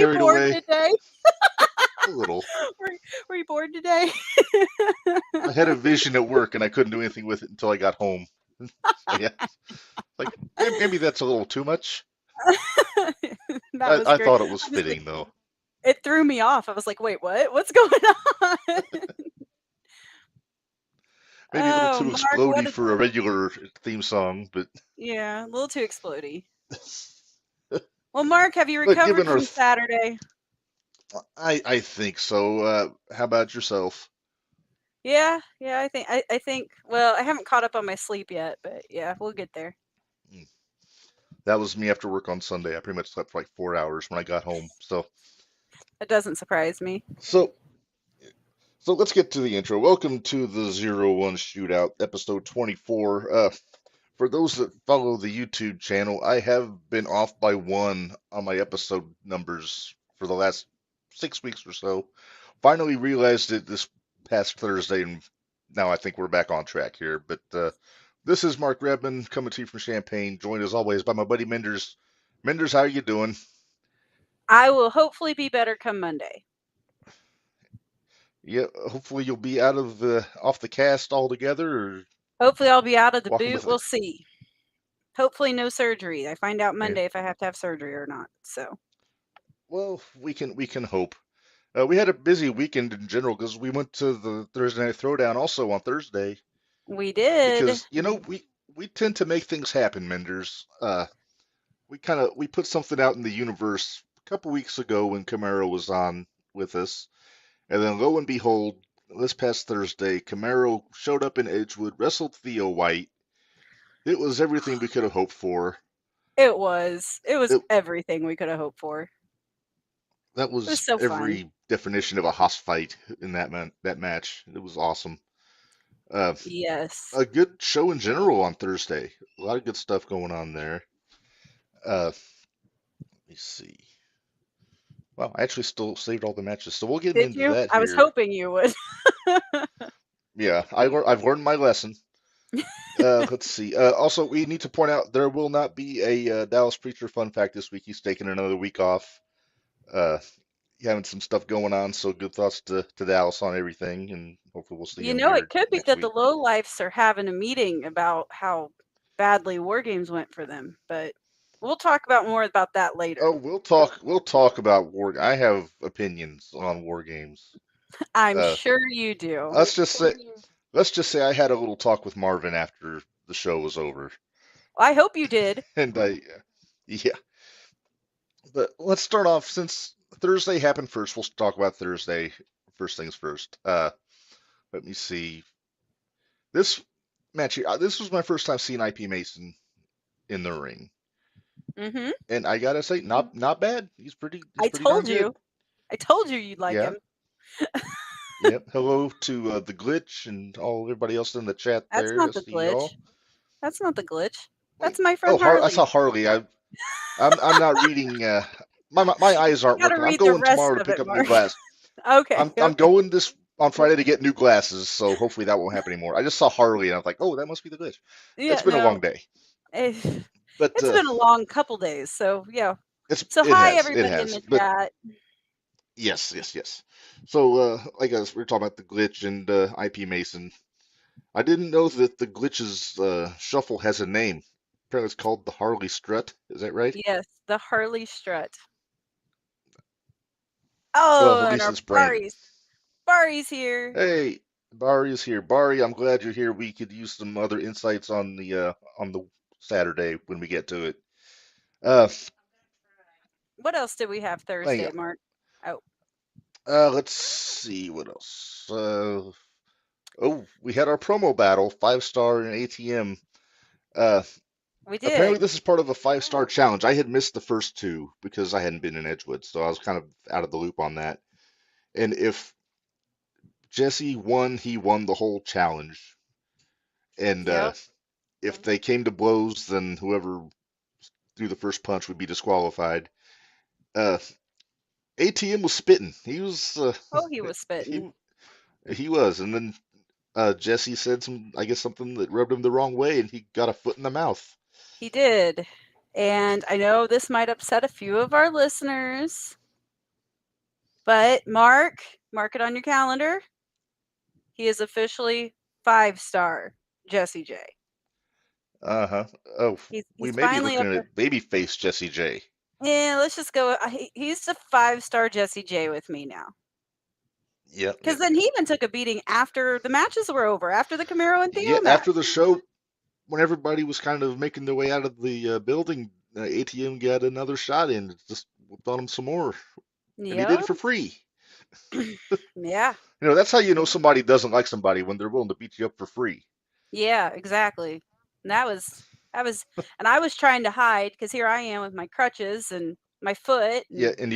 you carried bored away today? a little. Were, were you bored today? I had a vision at work and I couldn't do anything with it until I got home. So yeah, like maybe that's a little too much. That was I great. thought it was I was like, fitting though. it threw me off. I was like, wait, what? What's going on? Maybe a little Oh, too Mark, what explodey a for a regular theme song, but yeah, a little too explodey. Well, Mark, have you but recovered given our from Saturday? I think so. How about yourself? Yeah, I think well, I haven't caught up on my sleep yet, but yeah, we'll get there. Mm. That was me after work on Sunday. I pretty much slept for like 4 hours when I got home. It doesn't surprise me. So so let's get to the intro. Welcome to the 01 Shootout, episode 24. For those that follow the YouTube channel, I have been off by one on my episode numbers for the last 6 weeks or so. Finally realized it this past Thursday, and now I think we're back on track here. But this is Mark Redman coming to you from Champaign, joined as always by my buddy Minderz. Minderz, how are you doing? I will hopefully be better come Monday. Yeah, hopefully you'll be out of the off the cast altogether, or Hopefully I'll be out of the walking boot. with it. We'll see. Hopefully no surgery. I find out Yeah. Monday if I have to have surgery or not. So, Well, we can hope. We had a busy weekend in general because we went to the Thursday Night Throwdown also on Thursday we did. because we tend to make things happen, Menders. We put something out in the universe a couple weeks ago when Camaro was on with us, and then lo and behold, this past Thursday, Camaro showed up in Edgewood, wrestled Theo White. It was everything we could have hoped for. It was. It was It, everything we could have hoped for. that It was was so fun. every definition of a hoss fight in that match. It was awesome. Uh, Yes. a good show in general on Thursday. A lot of good stuff going on there. Let me see. Well, I actually still saved all the matches, so we'll get Did into you? that I was here. hoping you would. Yeah, I've learned my lesson. Let's see. Also, we need to point out there will not be a Dallas Preacher fun fact this week. He's taking another week off. Uh, having some stuff going on, so good thoughts to Dallas on everything, and hopefully we'll see You him know, it here could be next that the week. lowlifes are having a meeting about how badly WarGames went for them, but we'll talk about more about that later. Oh, we'll talk about war. I have opinions on war games. I'm Uh, sure you do. let's just say let's just say I had a little talk with Marvin after the show was over, I hope you did. and yeah. But let's start off since Thursday happened first. We'll talk about Thursday. First things first. Let me see. This match here. This was my first time seeing IP Mason in the ring, Mhm. and I gotta say, not bad. He's pretty. He's I pretty darn told good. you. I told you you'd like Yeah. him. Yep. Hello to the glitch and all everybody else in the chat That's there. I not the see glitch. y'all. That's not the glitch. Wait. That's my Oh, friend I saw Harley. Harley. I'm not reading. My eyes aren't You gotta working. I'm read the going rest tomorrow to of pick it, up new Mark. glasses. Okay, I'm okay. going this on Friday to get new glasses, so hopefully that won't happen anymore. I just saw Harley and I was like, oh, that must be the glitch. It's Yeah, been a long no. day, eh, but It's been a long couple days, so yeah. So it hi has everybody in the But chat. yes. So like I was, we are talking about the glitch and IP Mason. I didn't know that the glitch's shuffle has a name. Apparently, it's called the Harley Strut. Is that right? Yes, the Harley strut. Well, Oh, at and least our it's branded. Barry's here. Hey, Bari is here. Bari, I'm glad you're here. We could use some other insights on the Saturday when we get to it. Uh, What else did we have hang Thursday, on. Mark? Oh, Let's see what else. Oh, we had our promo battle, 5-star and ATM. Uh, we apparently did. this is part of a 5-star challenge. I had missed the first two because I hadn't been in Edgewood, so I was kind of out of the loop on that. And if Jesse won, he won the whole challenge. And Yep. if they came to blows, then whoever threw the first punch would be disqualified. Uh, ATM was spitting. He was Oh, he was spitting. he he was, and then Jesse said I guess something that rubbed him the wrong way, and he got a foot in the mouth. He did. And I know this might upset a few of our listeners, But mark it on your calendar. He is officially 5-star Jesse J. Uh-huh. Oh, we He's may be finally up looking there. at babyface Jesse J. Yeah, let's just go. He's a 5-star Jesse J with me now. Yep, Because yep. then he even took a beating after the matches were over, after the Camaro and Yeah, Theo match. after the show, when everybody was kind of making their way out of the building, ATM got another shot in, just whooped on him some more, and he did it Yep. for free. Yeah. That's how you know somebody doesn't like somebody when they're willing to beat you up for free. Yeah, exactly. And that was, and I was trying to hide because here I am with my crutches and my foot, Yeah, and and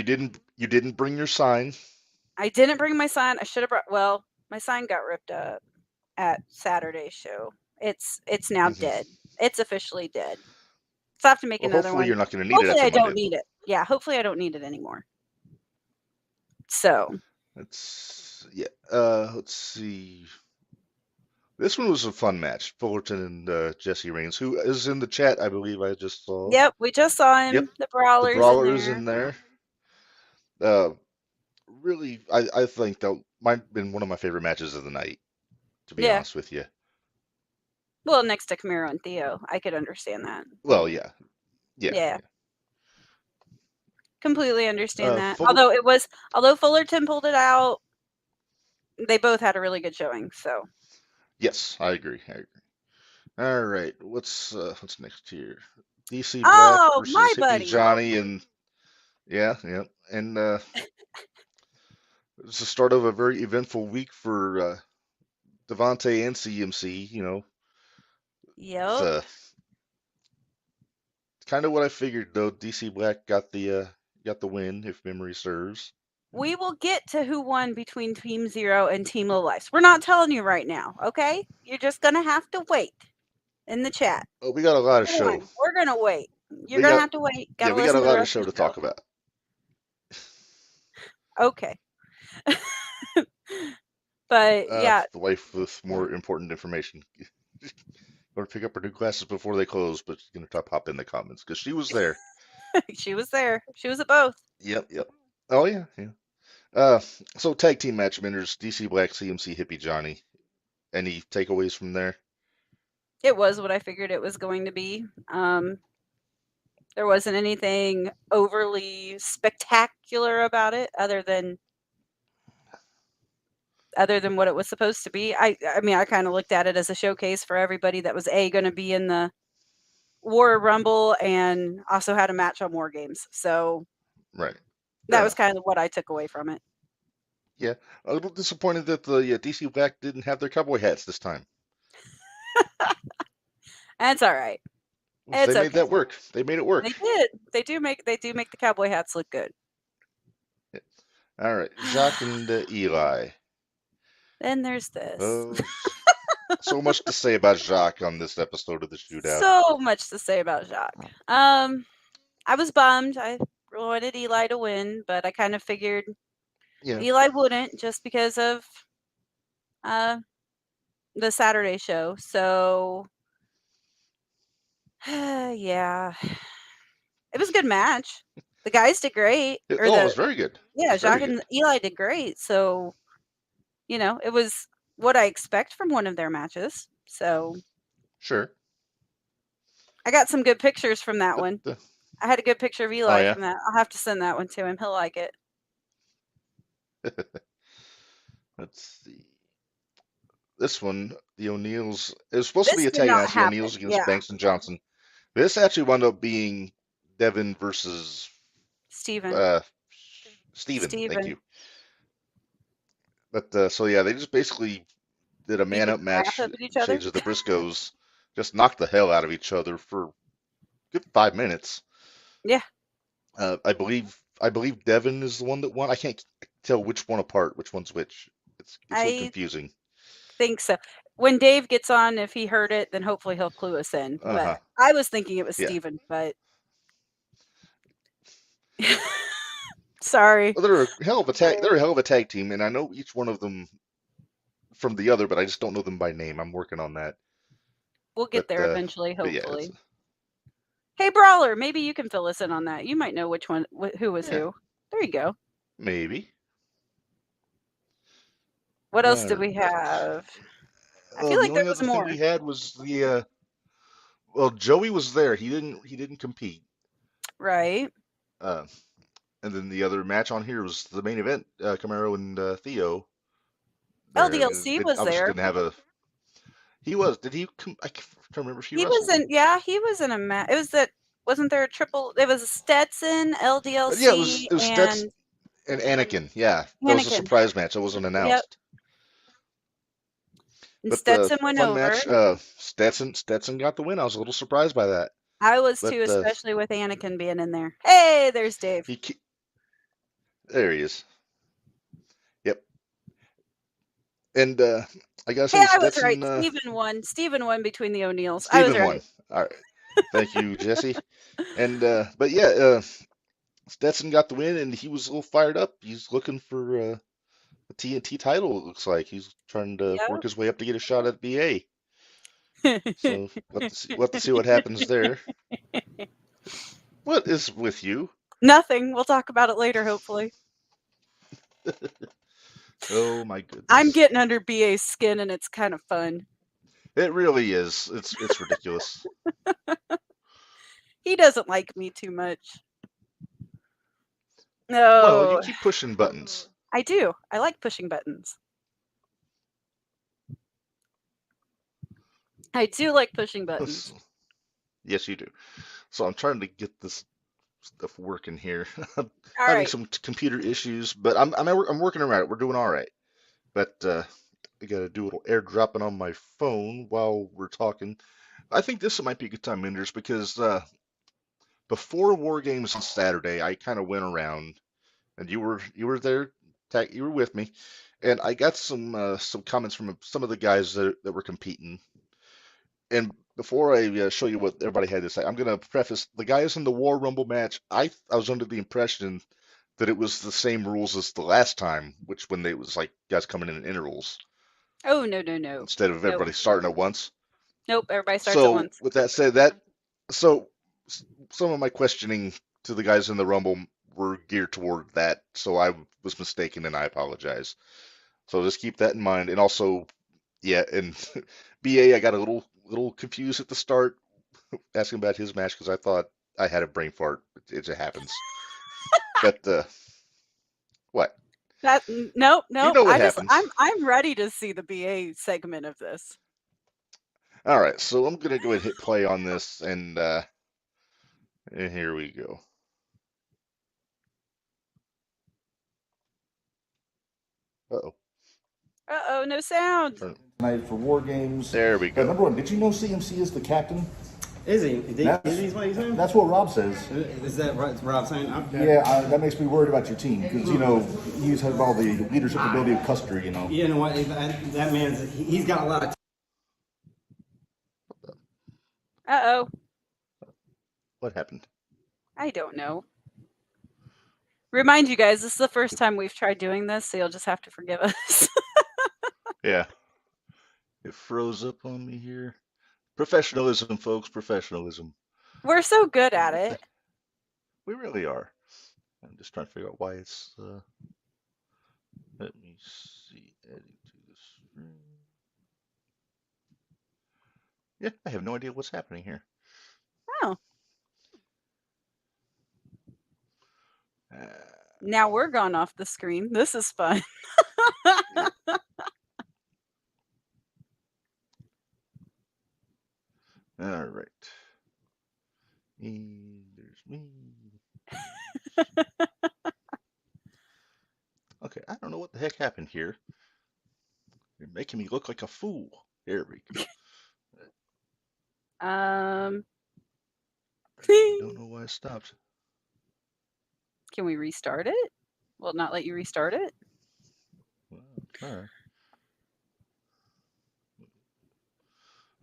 you didn't bring your sign. I didn't bring my sign. I should have brought. Well, my sign got ripped up at Saturday's show. It's now Hmm. dead. It's officially dead. So I have to make Well, another hopefully one. you're not going to need it Hopefully after I don't Monday. need it. Yeah, hopefully I don't need it anymore. So Let's see. This one was a fun match. Fullerton and Jesse Reigns, who is in the chat, I believe I just saw. yep, we just saw Yep, him. The the brawler's in Brawler is there. in there. Uh, really, I think that might have been one of my favorite matches of the night, to be Yeah. honest with you. Well, next to Camaro and Theo, I could understand that. Well, yeah, Yeah, yeah. completely understand that. Fuller, Although Fullerton pulled it out, they both had a really good showing. So yes, I agree. All right, what's next here? DC Black oh, my versus Hippie buddy. Johnny, and yeah, and it's the start of a very eventful week for Devontae and CMC. It's Yep. kind of what I figured though. DC Black got the win, if memory serves. We will get to who won between Team Zero and Team Low Life. We're not telling you right now, okay? You're just gonna have to wait in the chat. Oh, we got a lot of Who show. won? We're gonna wait. You're We gonna got have to wait. Yeah, Gotta we got a listen to the lot of rest show of to the show. talk about. Okay. But yeah, The wife with more important information. Going to pick up her new glasses before they close, but she's going to hop in the comments because she was there. she was there. She was at both. Yep. Oh yeah. Uh, so tag team match winners: DC Black, CMC, Hippie Johnny. Any takeaways from there? It was what I figured it was going to be. There wasn't anything overly spectacular about it other than what it was supposed to be. I mean, I kind of looked at it as a showcase for everybody that was going to be in the War Rumble and also had a match on WarGames. So Right. Fair that was enough. kind of what I took away from it. Yeah, a little disappointed that the DC Black didn't have their cowboy hats this time. That's all right. They It's made okay. that work. They made it work. They did. They do make the cowboy hats look good. All right, Jacques and Eli. Then there's this. So much to say about Jacques on this episode of the Shootout. So much to say about Jacques. I was bummed. I wanted Eli to win, but I kind of figured Eli wouldn't just because of the Saturday show. So yeah, it was a good match. The guys did great. It was very good. Yeah, Jacques and Eli did great. So it was what I expect from one of their matches. So sure. I got some good pictures from that one. I had a good picture of Eli from that. I'll have to send that one to him. He'll like it. Let's see. This one, the O'Neills, it was supposed to be a tag match, the O'Neills against Banks and Johnson. This actually wound up being Devin versus Steven. Steven, thank you. But so yeah, they just basically did a man-up match. Shades of the Briscoes just knocked the hell out of each other for a good 5 minutes. Yeah. I believe Devin is the one that won. I can't tell which one apart, which one's which. It's a little confusing. Think so. When Dave gets on, if he heard it, then hopefully he'll clue us in. But I was thinking it was Steven, but sorry. Well, they're a hell of a tag team, and I know each one of them from the other, but I just don't know them by name. I'm working on that. We'll get there eventually, hopefully. Hey, Brawler, maybe you can fill us in on that. You might know which one, who was who. There you go. Maybe. What else did we Right. have? I feel The like there only was other thing more. we had was the well, Joey was there. He didn't compete. Right. Uh, and then the other match on here was the main event, Camaro and Theo there. LDLC It was obviously there. didn't have a. He was. Did he? I can't remember if he He was wrestled. in, yeah, he was in a match. It was that, wasn't there a triple? It was Stetson, But yeah, LDLC, it was Stetson and and Anakin. Yeah, that was a Anakin. surprise match. That wasn't Yep. announced. And But the Stetson went fun over. match, Stetson got the win. I was a little surprised by that. I was But too, especially with Anakin being in there. Hey, there's Dave. he there he is. Yep. And I gotta Hey, say, I was right. Stetson, Steven won. Steven won between the O'Neills. I was Steven won. right. All right. Thank you, Jesse. And but yeah, Stetson got the win, and he was a little fired up. He's looking for a TNT title. It looks like he's trying to work his way up to get a shot at BA. Yep. So we'll have to see what happens there. What is with you? Nothing. We'll talk about it later, hopefully. Oh my goodness. I'm getting under BA's skin, and it's kind of fun. It really is. It's ridiculous. He doesn't like me too much. Well, you No, keep pushing buttons. I do. I like pushing buttons. I do like pushing buttons. Yes, you do. So I'm trying to get this stuff working here. I'm All having right. some computer issues, but I'm working around it. We're doing all right. But I gotta do a little airdropping on my phone while we're talking. I think this might be a good time, Minders, because before WarGames on Saturday, I kind of went around, and you were there, you were with me, and I got some comments from some of the guys that were competing. And before I show you what everybody had to say, I'm gonna preface the guys in the War Rumble match. I was under the impression that it was the same rules as the last time, which when they was like guys coming in intervals Oh, no, no, no. instead of No. everybody starting at once. Nope. Everybody starts at So once. with that said, so some of my questioning to the guys in the Rumble were geared toward that. So I was mistaken, and I apologize. So just keep that in mind. And also, yeah, and BA, I got a little confused at the start asking about his match because I thought I had a brain fart. It just happens. But what? Nope, You nope. know what happens. I'm ready to see the BA segment of this. All right, so I'm gonna go ahead and hit play on this, and here we go. Uh-oh. Uh-oh, no sound. Tonight for WarGames. There we go. Number one, did you know CMC is the captain? Is he? That's- Is he what he's saying? That's what Rob says. Is that what Rob's saying? Okay. Yeah, that makes me worried about your team because he's had all the leadership ability of Custer. You know what? That man's he's got a lot of. Uh-oh. What happened? I don't know. Remind you guys, this is the first time we've tried doing this, so you'll just have to forgive us. Yeah, it froze up on me here. Professionalism, folks. Professionalism. We're so good at it. We really are. I'm just trying to figure out why it's. Let me see. Adding to the stream. Yeah, I have no idea what's happening here. Oh. Uh, Now we're gone off the screen. This is fun. all right. And there's me. Okay, I don't know what the heck happened here. You're making me look like a fool. There we go. Don't know why I stopped. Can we restart it? Will it not let you restart it? Well, I'll try.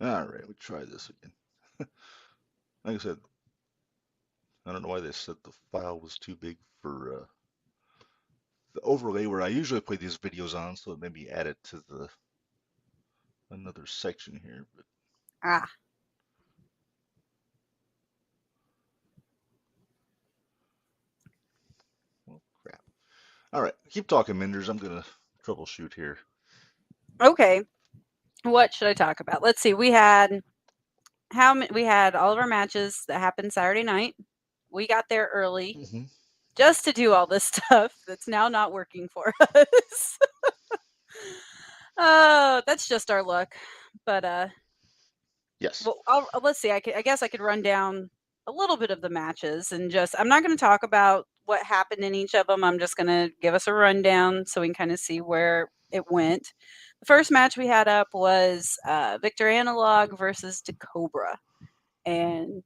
All right, we try this again. Like I said, I don't know why they said the file was too big for the overlay where I usually play these videos on, so it made me add it to the another section here. But Ah. well, crap. All right, keep talking, Minders. I'm gonna troubleshoot here. Okay, what should I talk about? Let's see. We had we had all of our matches that happened Saturday night. We got there early Hmm. just to do all this stuff that's now not working for us. Oh, that's just our luck. But Yes. well, let's see. I guess I could run down a little bit of the matches and just. I'm not going to talk about what happened in each of them. I'm just going to give us a rundown so we can kind of see where it went. The first match we had up was Victor Analog versus Cobra, and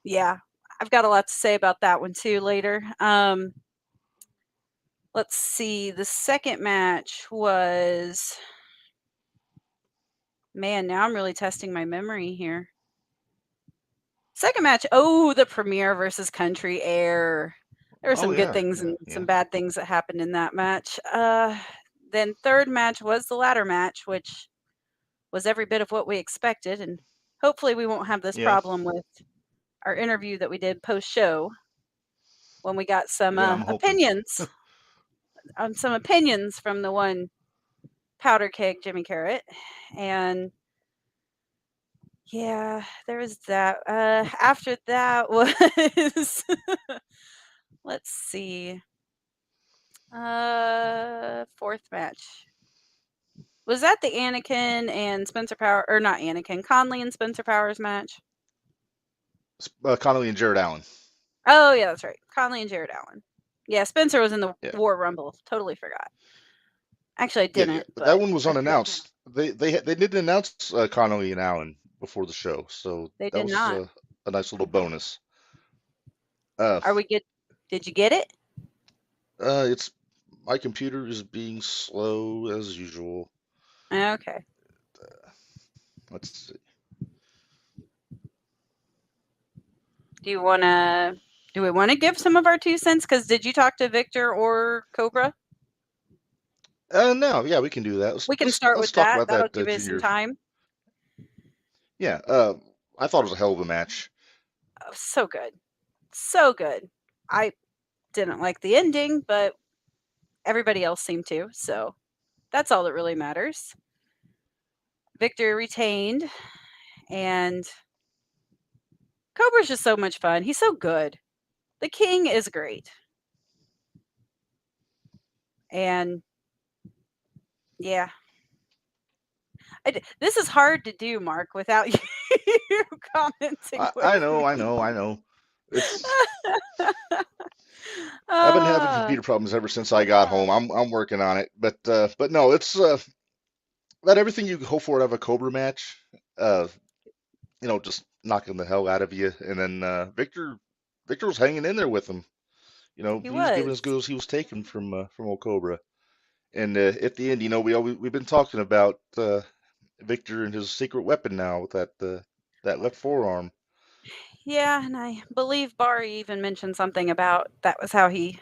yeah, I've got a lot to say about that one too later. Let's see. The second match was. Man, now I'm really testing my memory here. Second match, the Premier versus Country Air. There were Oh some good yeah, things yeah, and yeah. some bad things that happened in that match. Then third match was the ladder match, which was every bit of what we expected, and hopefully we won't have this Yeah. problem with our interview that we did post show when we got some Yeah, I'm hoping. opinions from the one Powder Keg Jimmy Karryt, and yeah, there was that. After that was let's see. Fourth match. Was that the Anakin and Spencer Power or not Anakin, Conley and Spencer Powers match? Connolly and Jared Allen. Oh yeah, that's right. Conley and Jared Allen. Yeah, Spencer was in the Yeah. War Rumble. Totally forgot. Actually, I Yeah, didn't. but that one was unannounced. They didn't announce Connolly and Allen before the show, so They that did was not. a nice little bonus. Uh, Are we good? Did you get it? it's my computer is being slow as usual. Okay. Let's see. Do we want to give some of our 2 cents? Because did you talk to Victor or Cobra? No, yeah, we can do that. We can start Let's with talk that. about That'll that give us some junior. time. Yeah, I thought it was a hell of a match. Oh, so good. So good. I didn't like the ending, but everybody else seemed to. So that's all that really matters. Victor retained, and Cobra's just so much fun. He's so good. The King is great. And yeah. This is hard to do, Mark, without you commenting with I know, me. I know, I know. It's I've been having Ah, computer problems ever since I got home. I'm working on it, but no, it's about everything you hope for out of a Cobra match. Uh, just knocking the hell out of you, and then Victor was hanging in there with him. he He was giving was. as good as he was taking from old Cobra. And at the end, we've been talking about Victor and his secret weapon now with that left forearm. Yeah, and I believe Bari even mentioned something about that was how he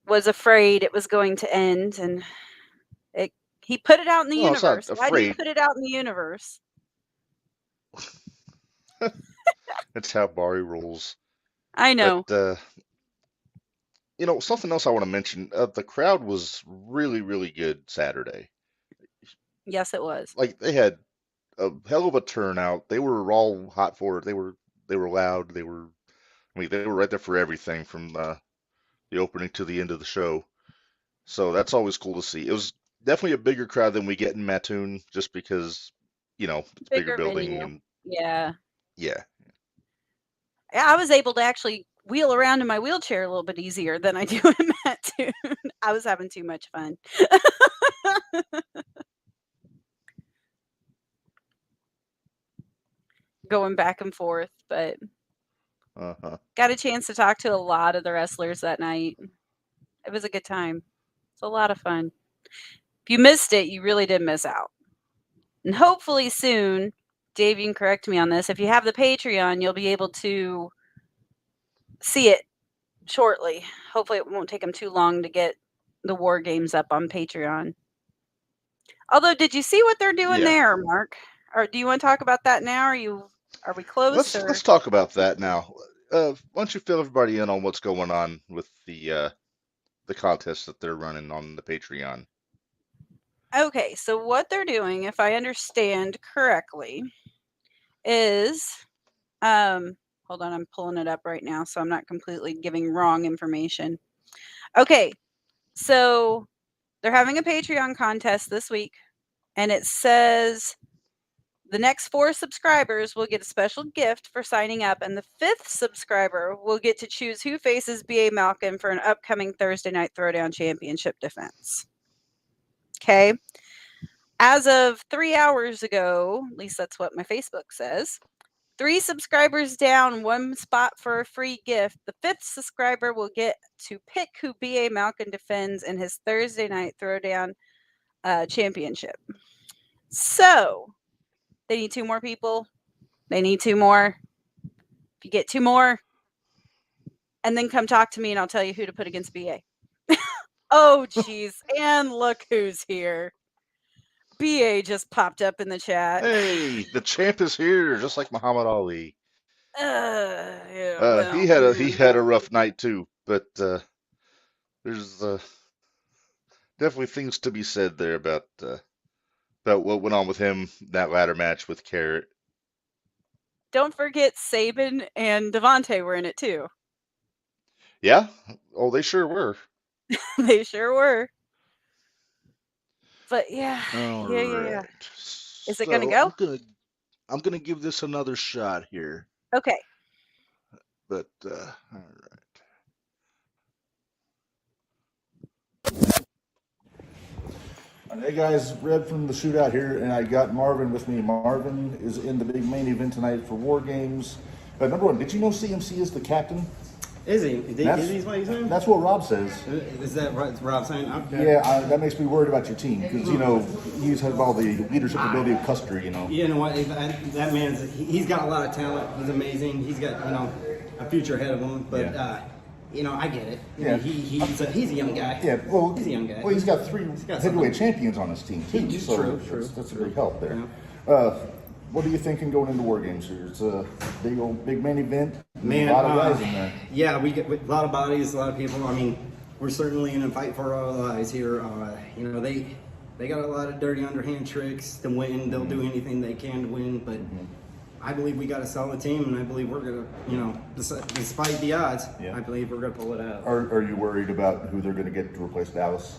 was afraid it was going to end, and he put it out in the Well, it's not universe. Why did he afraid. put it out in the universe? That's how Bari rolls. I But know. something else I want to mention. The crowd was really, really good Saturday. Yes, it was. Like they had a hell of a turnout. They were all hot for it. They were loud. They were right there for everything from the opening to the end of the show. So that's always cool to see. It was definitely a bigger crowd than we get in Mattoon, just because it's a bigger Bigger building venue. and Yeah. yeah. I was able to actually wheel around in my wheelchair a little bit easier than I do in Mattoon. I was having too much fun. Going back and forth, but Uh-huh. got a chance to talk to a lot of the wrestlers that night. It was a good time. It's a lot of fun. If you missed it, you really did miss out. And hopefully soon, Dave, you can correct me on this. If you have the Patreon, you'll be able to see it shortly. Hopefully, it won't take them too long to get the WarGames up on Patreon. Although, did you see what they're doing Yeah. there, Mark? Or do you want to talk about that now? Are we close? Let's Or talk about that now. Why don't you fill everybody in on what's going on with the contest that they're running on the Patreon? Okay, so what they're doing, if I understand correctly, is hold on, I'm pulling it up right now so I'm not completely giving wrong information. Okay, so they're having a Patreon contest this week, and it says the next 4 subscribers will get a special gift for signing up, and the 5th subscriber will get to choose who faces B.A. Malkin for an upcoming Thursday Night Throwdown Championship defense. Okay. As of 3 hours ago, at least that's what my Facebook says, 3 subscribers down, 1 spot for a free gift. The 5th subscriber will get to pick who B.A. Malkin defends in his Thursday Night Throwdown Championship. So, they need 2 more people. They need 2 more. If you get 2 more, and then come talk to me and I'll tell you who to put against BA. Oh, jeez. And look who's here. BA just popped up in the chat. Hey, the champ is here, just like Muhammad Ali. Yeah, well, He had a rough night too, but there's definitely things to be said there about what went on with him that ladder match with Karryt. Don't forget Sabin and Devontae were in it too. Yeah? Oh, they sure were. They sure were. But yeah, All yeah. right. Is it gonna go? I'm gonna give this another shot here. Okay. But all right. Hey guys, Reb from the shootout here, and I got Marvin with me. Marvin is in the big main event tonight for WarGames. But number one, did you know CMC is the captain? Is he? Is he what he's saying? That's what Rob says. Is that right? Rob saying? Okay. Yeah, that makes me worried about your team because he's had all the leadership ability of Custer. You know what? That he's got a lot of talent. He's amazing. He's got a future ahead of him. But I get it. He's a young guy. Yeah, well, he's a young guy. Well, he's got 3 heavyweight champions on his team too. So True. That's a big help there. What are you thinking going into WarGames here? It's a big main event. Man, a lot of guys in there. Yeah, we get a lot of bodies, a lot of people. I mean, we're certainly in a fight for our lives here. They got a lot of dirty underhand tricks to win. They'll do anything they can to win, but I believe we got a solid team, and I believe we're gonna, despite the odds, I believe we're gonna pull it out. Are you worried about who they're going to get to replace Dallas?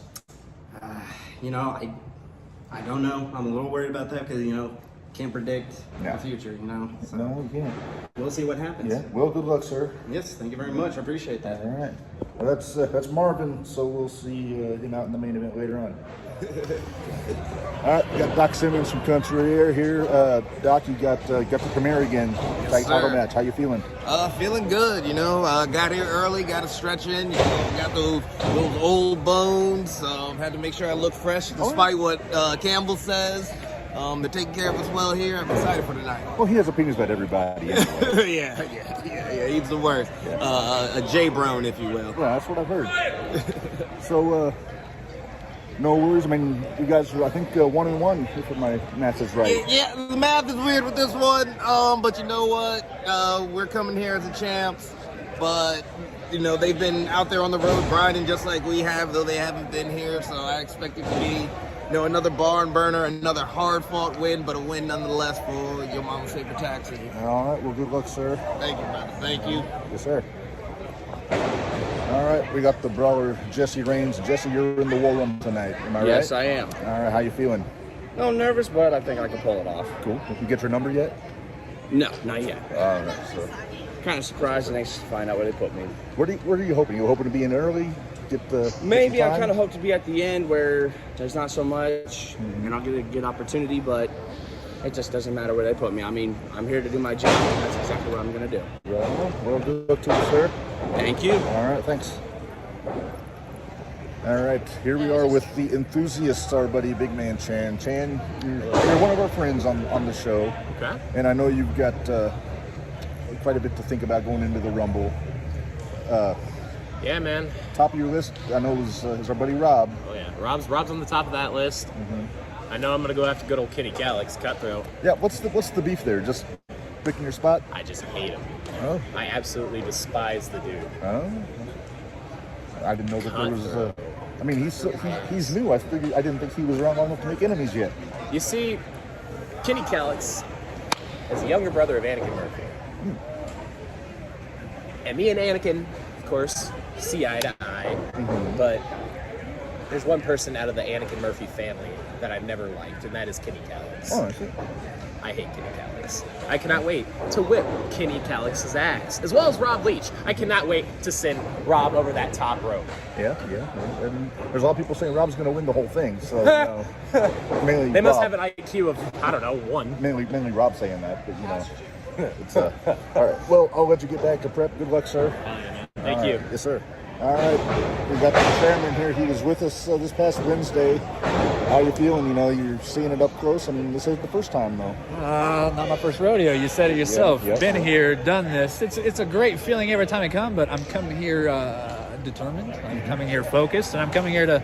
I don't know. I'm a little worried about that because can't predict the future. So No, you can't. we'll see what happens. Yeah. Well, good luck, sir. Yes, thank you very much. I appreciate that. All right. Well, that's Marvin. So we'll see him out in the main event later on. All right, we got Doc Simmons from Country Air here. Doc, you got the premiere again. Yes, Title sir. match. How you feeling? Feeling good, got here early, got to stretch in, got those old bones. Had to make sure I look fresh despite what Campbell says. They're taking care of us well here. I'm excited for tonight. Well, he has opinions about everybody anyway. yeah, he's the worst. A J-Brown, if you will. Yeah, that's what I've heard. So, no worries. I mean, you guys are, I think, 1-1, if my math is right. Yeah, the math is weird with this one, but you know what? We're coming here as the champs, but, they've been out there on the road grinding just like we have, though they haven't been here, so I expect it to be, another barn burner, another hard-fought win, but a win nonetheless for your mama's favorite taxi. All right. Well, good luck, sir. Thank you, brother. Thank you. Yes, sir. All right, we got the brawler Jesse Reigns. Jesse, you're in the war room tonight. Am I right? Yes, I am. All right, how you feeling? No, nervous, but I think I can pull it off. Cool. Did you get your number yet? No, not yet. All right. So, Kind of surprised and anxious to find out where they put me. where are you hoping? You hoping to be in early? Maybe get I the kind of time? hope to be at the end where there's not so much, and I'll get a good opportunity, but it just doesn't matter where they put me. I mean, I'm here to do my job, and that's exactly what I'm going to do. Well, good luck to you, sir. Thank you. All right, thanks. All right, here we are with the enthusiasts, our buddy Big Man Chan. Chan, you're one of our friends on the show. Okay. And I know you've got quite a bit to think about going into the Rumble. Yeah, man. Top of your list, I know, is our buddy Rob. Oh yeah, Rob's on the top of that list. I know I'm gonna go after good old Kenny Galax, Cutthroat. Yeah, what's the beef there? Just picking your spot? I just hate him. Oh. I absolutely despise the dude. Oh. I didn't know that there was. I mean, he's new. I didn't think he was around long enough to make enemies yet. You see, Kenny Calyx is the younger brother of Anakin Murphy. And me and Anakin, of course, see eye to eye. But there's one person out of the Anakin Murphy family that I've never liked, and that is Kenny Calyx. Oh, I see. I hate Kenny Calyx. I cannot wait to whip Kenny Calyx's ass, as well as Rob Leach. I cannot wait to send Rob over that top rope. Yeah. And there's a lot of people saying Rob's going to win the whole thing. So mainly They must Rob. have an IQ of, I don't know, 1. Mainly Rob saying that, but it's all right. Well, I'll let you get back to prep. Good luck, sir. Thank you. Yes, sir. All right, we got the chairman here. He was with us this past Wednesday. How you feeling? You're seeing it up close. I mean, this isn't the first time, though. Not my first rodeo. You said it yourself. Yeah. Been here, done this. It's a great feeling every time I come, but I'm coming here determined. I'm coming here focused, and I'm here to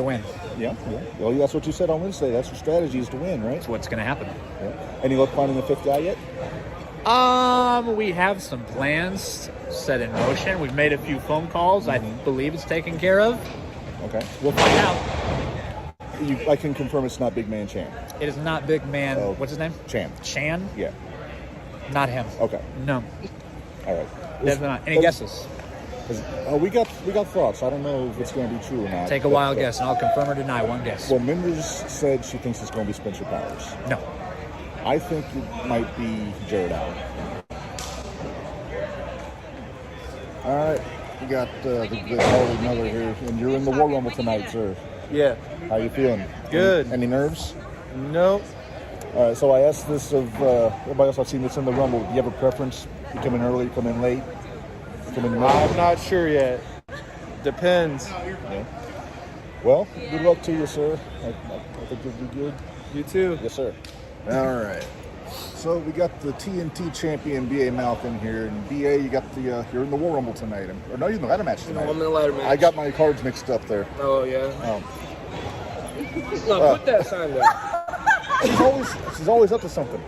win. Yeah. Well, that's what you said on Wednesday. That's your strategy is to win, right? That's what's going to happen. Yeah. Any luck finding the fifth guy yet? We have some plans set in motion. We've made a few phone calls. I believe it's taken care of. Okay. We'll find out. I can confirm it's not Big Man Chan. It is not Big Man. What's his name? Chan? Yeah. Not him. Okay. No. All right. Definitely not. Any guesses? We got thoughts. I don't know if it's going to be true or not. Take a wild guess, and I'll confirm or deny one guess. Well, Minderz said she thinks it's going to be Spencer Powers. No. I think it might be Jared Allen. All right. We got the Harley Miller here, and you're in the War Rumble tonight, sir. Yeah. How you feeling? Good. Any nerves? No. All right, so I asked this of everybody else I've seen that's in the Rumble. Do you have a preference? You come in early, come in late? Come in the middle? I'm not sure yet. Depends. Yeah. Well, good luck to you, sir. I think you'll do good. You too. Yes, sir. All right. So we got the TNT champion, B.A. Malcolm here. And B.A., you got you're in the War Rumble tonight. Or no, you're in the ladder match tonight. I'm in the ladder match. I got my cards mixed up there. Oh, yeah. No, put that sign there. She's always up to something.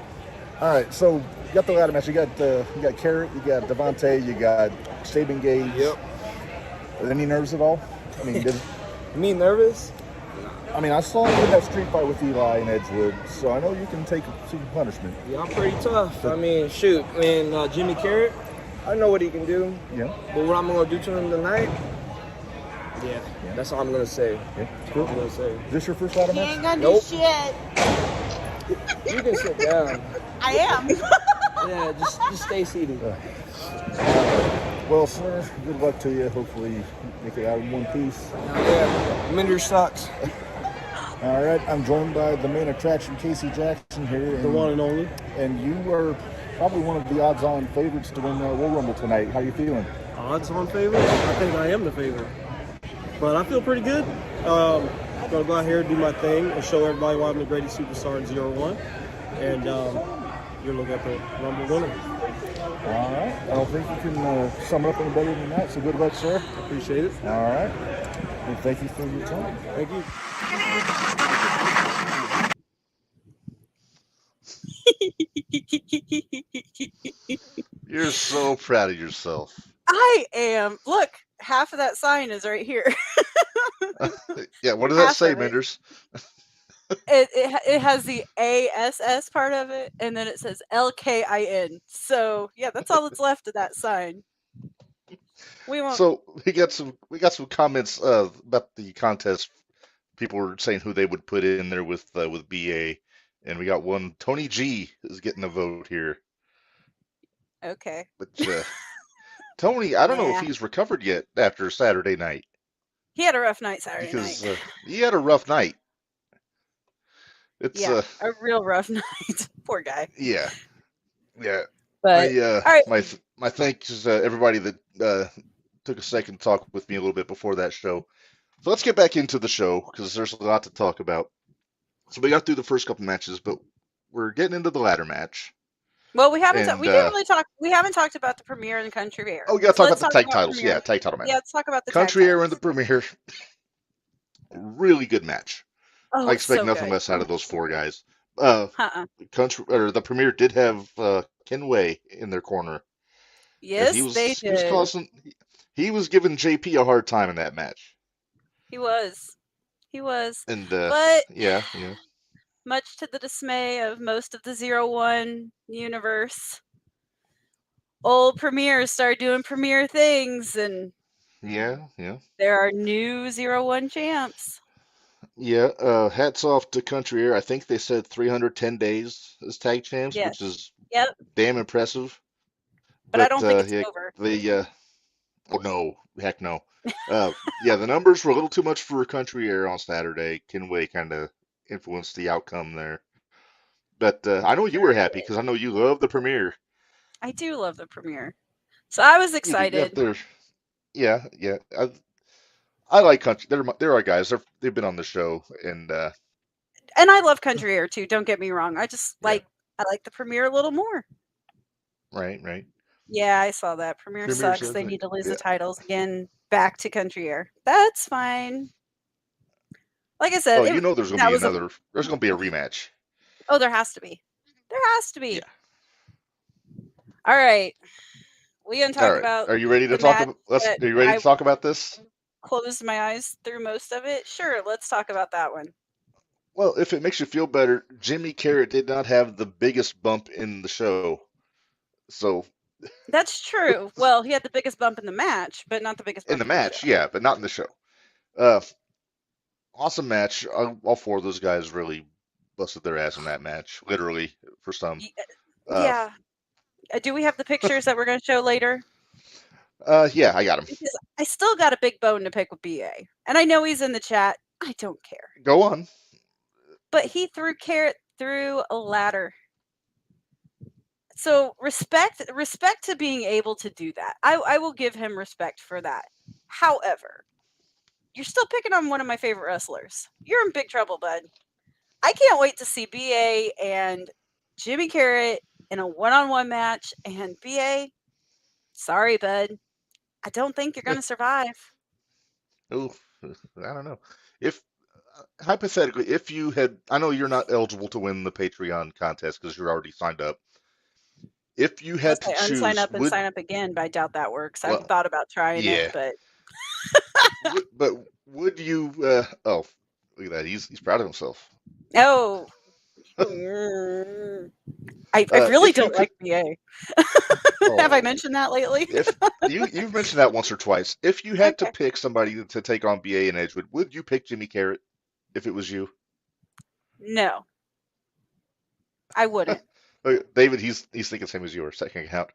All right, so you got the ladder match. You got Karryt, you got Devontae, you got Saban Gage. Yep. Any nerves at all? I mean, Me nervous? I saw you in that street fight with Eli and Edgewood, so I know you can take some punishment. Yeah, I'm pretty tough. Jimmy Karryt, I know what he can do. Yeah. But what I'm going to do to him tonight, yeah, that's all I'm going to say. Yeah. Cool. I'm going to say. Is this your first ladder He match? ain't gonna Nope. do shit. You can sit down. I am. Yeah, just stay seated. Well, sir, good luck to you. Hopefully you make it out in one piece. Yeah, Minderz sucks. All right, I'm joined by the main attraction, Casey Jackson here. The one and only. And you are probably one of the odds-on favorites to win the War Rumble tonight. How you feeling? Odds-on favorite? I think I am the favorite. But I feel pretty good. I'm going to go out here and do my thing and show everybody why I'm the greatest superstar in 0-1. And you're looking at the Rumble winner. All right. I don't think you can sum it up any better than that, so good luck, sir. Appreciate it. All right. And thank you for your time. Thank you. You're so proud of yourself. I am. Look, half of that sign is right here. Yeah, what does that Half say, of it. Minderz? It has the ASS part of it, and then it says LKIN. So yeah, that's all that's left of that sign. We won't. So we got some comments about the contest. People were saying who they would put in there with BA, and we got one. Tony G is getting a vote here. Okay. But Tony, I don't know Nah. if he's recovered yet after Saturday night. He had a rough night Saturday Because night. he had a rough night. It's Yeah, a real rough night. Poor guy. yeah. But all right. My thanks to everybody that took a second to talk with me a little bit before that show. So let's get back into the show because there's a lot to talk about. So we got through the first couple matches, but we're getting into the ladder match. Well, we haven't. And, We didn't really talk. We haven't talked about the premiere and country air. Oh, we got to talk about let's the tag titles. Premier. Yeah, tag title match. Yeah, let's talk about the Country tag Air and the Premier. Really good match. Oh, I expect so nothing good. less out of those four guys. The Premier did have Ken Way in their corner. Yes, He was they did. he was giving JP a hard time in that match. He was. He was. And But yeah. much to the dismay of most of the 0-1 universe, old premiers started doing premiere things, and Yeah. there are new 0-1 champs. Yeah. Hats off to Country Air. I think they said 310 days as tag champs, Yes. which is Yep. damn impressive. But I don't think it's yeah, over. oh no, heck no. Yeah, the numbers were a little too much for Country Air on Saturday. Kenway kind of influenced the outcome there. But I know you were happy because I know you love the premiere. I do love the premiere. So I was Yeah, excited. yeah. I like Country. They're our guys. They've been on the show, and And I love Country Air too, don't get me wrong. I just Yeah. I like the premiere a little more. right. Yeah, I saw that. Premiere Premiere sucks. They says need to lose yeah. the titles again. Back to Country Air. That's fine. Like I said, Oh, you know there's gonna that be was another. There's gonna be a rematch. Oh, there has to be. There has to be. Yeah. All right. We gonna All talk right. about Are you ready to the talk match about? that Are you ready I to talk about this? closed my eyes through most of it? Sure, let's talk about that one. Well, if it makes you feel better, Jimmy Karryt did not have the biggest bump in the show. So That's true. Well, he had the biggest bump in the match, but not the biggest in bump the in the match, show. yeah, but not in the show. Uh, awesome match. All four of those guys really busted their ass in that match, literally for some. Yeah. Do we have the pictures that we're going to show later? Yeah, I got him. Because I still got a big bone to pick with BA. And I know he's in the chat. I don't care. Go on. But he threw Karryt through a ladder. So respect to being able to do that. I will give him respect for that. However, you're still picking on one of my favorite wrestlers. You're in big trouble, bud. I can't wait to see BA and Jimmy Karryt in a one-on-one match. And BA, sorry, bud. I don't think you're going to survive. Oh, I don't know. If hypothetically, if you had, I know you're not eligible to win the Patreon contest because you're already signed up. If you had Unless to I unsign choose, up and sign up again, but I doubt that works. well, I've thought about trying yeah. it, but but would you? Oh, look at that. He's proud of himself. oh, I really If you don't could, like BA. oh, Have I mentioned that lately? if you've mentioned that once or twice. If you had to Okay. pick somebody to take on BA and Edgewood, would you pick Jimmy Karryt if it was you? No, I wouldn't. David, he's thinking same as your second account.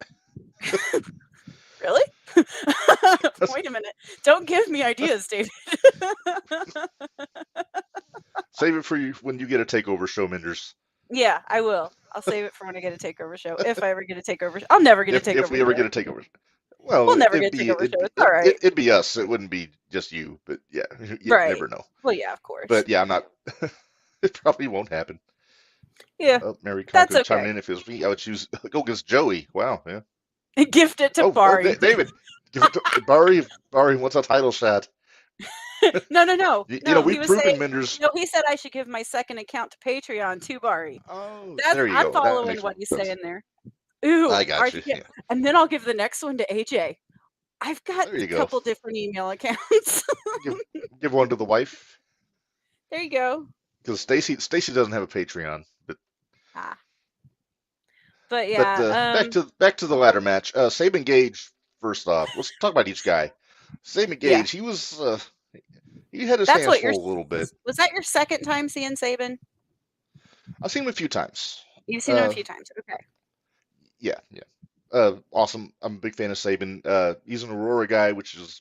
Really? Wait a minute. Don't give me ideas, David. Save it for you when you get a takeover show, Minderz. Yeah, I will. I'll save it for when I get a takeover show. If I ever get a takeover, I'll never get a takeover. If we ever show. get a takeover, well, We'll never get a takeover show. It's all right. It'd be us. It wouldn't be just you. But yeah, you Right. never know. Well, yeah, of course. But yeah, I'm not. It probably won't happen. Yeah, Mary that's Conklin chiming okay. in. If it was me, I would choose go against Joey. Wow, yeah. Gift it to Bari. David, give it to Bari. Bari wants a title shot. No. You know, we've proven Minderz. No, he said I should give my second account to Patreon to Bari. Oh, That's, there you I'm go. That following makes what he's sense. saying there. Ooh, I got you. Yeah. And then I'll give the next one to AJ. I've got There you a go. couple different email accounts. give one to the wife. There you go. Because Stacy doesn't have a Patreon, but yeah. back to the ladder match. Saban Gage. First off, let's talk about each guy. Saban Gage. Yeah. He was he had his hands full a little bit. Was that your second time seeing Saban? I've seen him a few times. You've seen him a few times. Okay. Yeah. Awesome. I'm a big fan of Saban. He's an Aurora guy, which is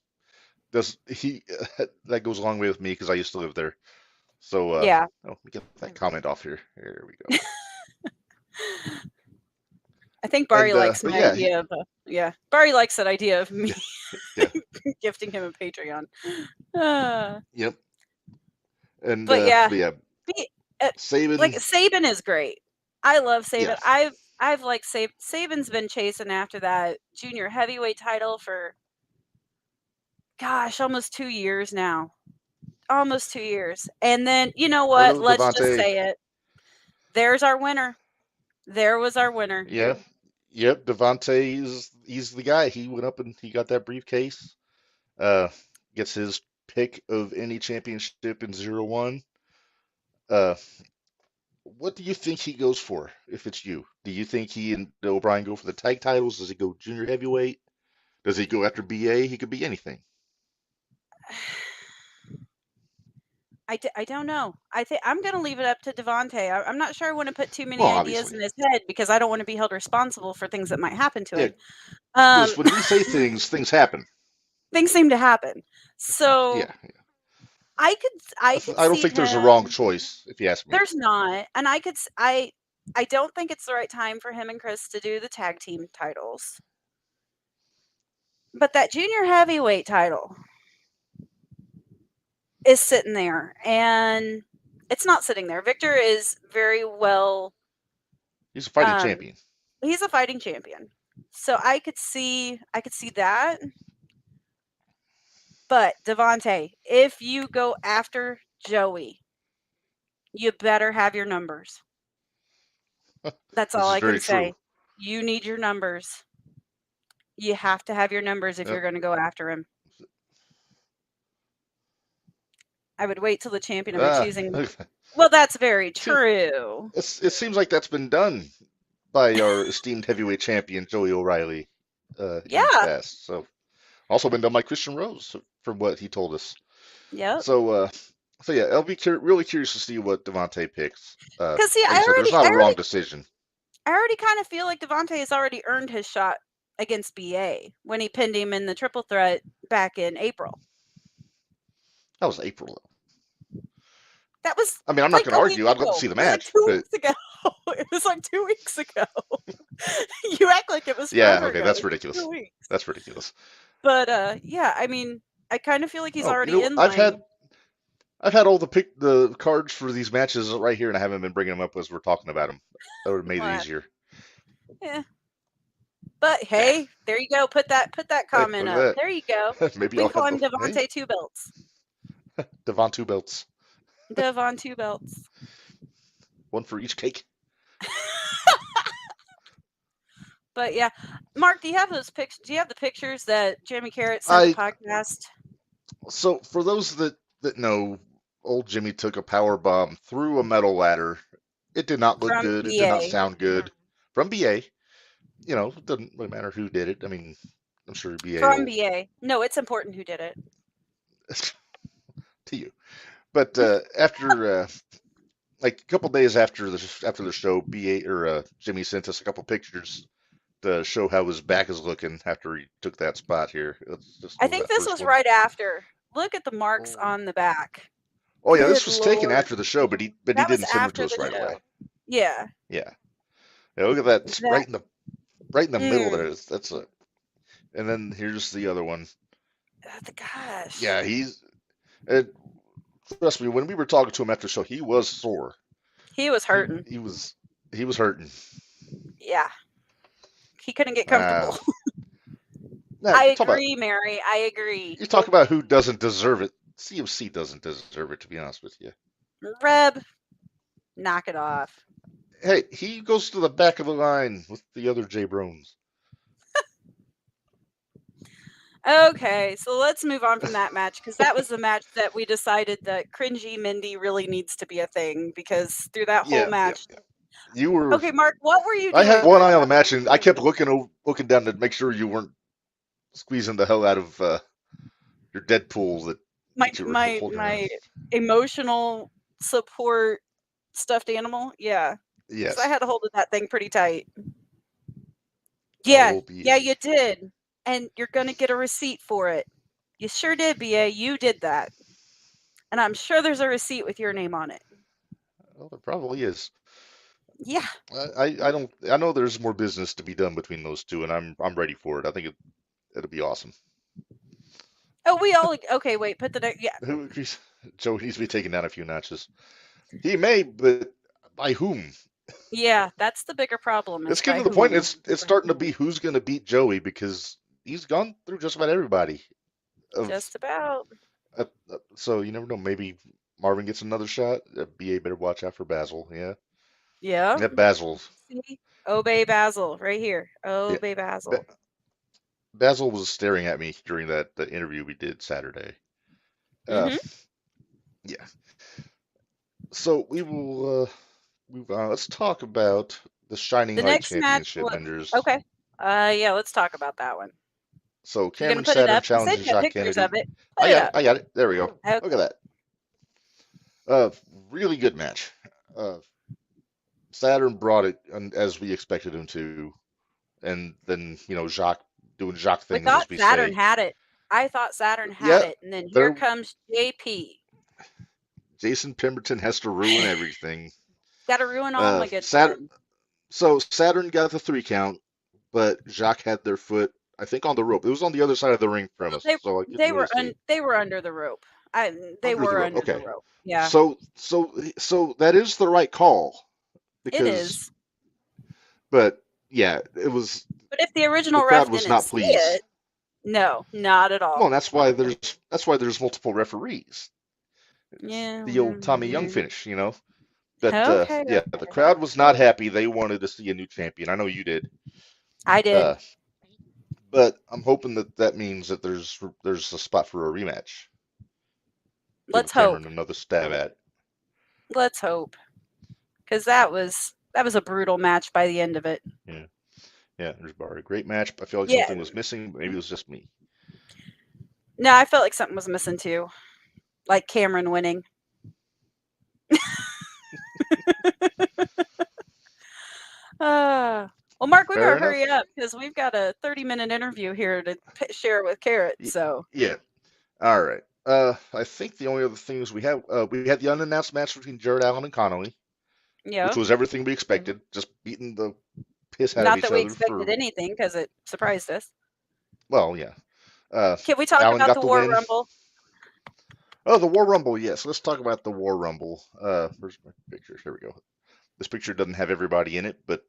that goes a long way with me because I used to live there. So yeah. Let me get that comment off here. There we go. I think Bari likes my idea of Bari likes that idea of me gifting him a Patreon. Yep. And Saban, Saban is great. I love Saban. Yes. I've liked Saban's been chasing after that junior heavyweight title for almost 2 years now. Almost 2 years. And then you know what? Let's just say it. There's our winner. There was our winner. Yeah. Yep. Devontae he's the guy. He went up and he got that briefcase. gets his pick of any championship in 0-1. Uh, what do you think he goes for if it's you? Do you think he and O'Brien go for the tag titles? Does he go junior heavyweight? Does he go after BA? He could be anything. I don't know. I think I'm going to leave it up to Devontae. I'm not sure I want to put too many Well, ideas obviously. in his head because I don't want to be held responsible for things that might happen to Yeah, him. because when we say things, things happen. Things seem to happen. So Yeah. I could I don't see think there's a wrong him. choice, if you ask me. There's not, and I don't think it's the right time for him and Chris to do the tag team titles. But that junior heavyweight title is sitting there, and it's not sitting there. Victor is very well. He's a fighting champion. He's a fighting champion, so I could see that. But Devontae, if you go after Joey, you better have your numbers. That's all I can say. You need your numbers. You have to have your numbers if you're going to go after him. I would wait till the champion of my choosing. Well, that's very true. It seems like that's been done by our esteemed heavyweight champion, Joey O'Reilly, in the past. So, also been done by Christian Rose, from what he told us. Yeah. So yeah, I'll be really curious to see what Devontae picks. Because see, there's not a wrong decision. I already kind of feel like Devontae has already earned his shot against BA when he pinned him in the triple threat back in April. That was April, though. That was. I mean, I'm not going to argue. I'd love to see the match. It was like 2 weeks ago. It was like 2 weeks ago. You act like it was. Yeah. Okay. Ago. That's ridiculous. 2 weeks. That's ridiculous. But yeah, I mean, I kind of feel like he's already in line. I've had all the cards for these matches right here, and I haven't been bringing them up as we're talking about them. That would have made it easier. Yeah. But hey, there you go. Put that comment up. There you go. Maybe we call him Devontae Two Belts. Devon Two Belts. Devon Two Belts. One for each cake. But yeah, Mark, do you have those pictures? Do you have the pictures that Jimmy Karryt sent the podcast? So for those that know, old Jimmy took a power bomb through a metal ladder. It did not look good. BA. It did not sound good. From BA. You know, it doesn't really matter who did it. I mean, I'm sure BA. From BA. No, it's important who did it. To you. But after, like a couple days after the show, BA or Jimmy sent us a couple pictures to show how his back is looking after he took that spot here. I think this was right after. Look at the marks on the back. Oh yeah, this was taken after the show, but he didn't send it to us right away. Yeah. Yeah. Yeah, look at that, right in the middle there. That's a. And then here's the other one. Gosh. Yeah, trust me, when we were talking to him after the show, he was sore. He was hurting. He was hurting. Yeah. He couldn't get comfortable. Nah, I agree, Mary. I agree. You talk about who doesn't deserve it. CMC doesn't deserve it, to be honest with you. Reb, knock it off. Hey, he goes to the back of the line with the other J Brones. Okay, so let's move on from that match, because that was the match that we decided that cringy Mindy really needs to be a thing, because through that whole match. Yeah. You were okay, Mark. What were you doing? I had one eye on the match, and I kept looking down to make sure you weren't squeezing the hell out of your Deadpool that my emotional support stuffed animal. Yeah. Yes. I had a hold of that thing pretty tight. Yeah. Yeah, you did. And you're going to get a receipt for it. You sure did, BA. You did that. And I'm sure there's a receipt with your name on it. Well, there probably is. Yeah. I know there's more business to be done between those two, and I'm ready for it. I think it'll be awesome. Oh, we all okay. Wait, put the yeah. Joe needs to be taken down a few notches. He may, but by whom? Yeah, that's the bigger problem. It's getting to the point. It's starting to be who's going to beat Joey, because he's gone through just about everybody. Just about. So you never know. Maybe Marvin gets another shot. BA better watch out for Basil. Yeah. Yeah. Yeah, Basil. See? Obey Basil right here. Obey Basil. Basil was staring at me during that the interview we did Saturday. Uh, Mm-hmm. yeah. So we will move on. Let's talk about the Shining The Light next match. Championship, Minderz. Okay. Yeah, let's talk about that one. So You gonna Cameron put it Saturn up? You said challenges you got Jacques pictures of Kennedy. it. Put it up. I got it. There we go. Okay. Look at that. Really good match. Uh, Saturn brought it as we expected him to, and then Jacques doing Jacques We things, thought as we Saturn say. had it. I thought Saturn had Yeah, it, and then here there. comes JP. Jason Pemberton has to ruin everything. Got to ruin all my good Saturn. fun. So Saturn got the 3 count, but Jacques had their foot, I think, on the rope. It was on the other side of the ring from us, so I couldn't They really were see. they were under the rope. They Under the were rope. under the Okay. rope. Yeah, So that is the right call it because, is. but yeah, it was. But if the The original crowd ref was didn't not see pleased. it, no, not at all. Well, that's why there's multiple referees. Yeah. The old Tommy Young finish, But Okay. yeah, the crowd was not happy. They wanted to see a new champion. I know you did. I did. But I'm hoping that means that there's a spot for a rematch. Let's Give hope. Cameron another stab at. Let's hope, because that was a brutal match by the end of it. Yeah, there's Barry. Great match. I feel like Yeah. something was missing, but maybe it was just me. No, I felt like something was missing too, like Cameron winning. Well, Mark, we Fair better hurry enough. up because we've got a 30-minute interview here to share with Karryt. So Yeah. All right. I think the only other things we had the unannounced match between Jared Allen and Connolly, yeah, which was everything we expected, just beating the piss out of not each that we other expected for, anything because it surprised us. well, yeah. Can we talk Allen about got the the War win. Rumble? Oh, the War Rumble, yes. Let's talk about the War Rumble. Where's my picture? Here we go. This picture doesn't have everybody in it, but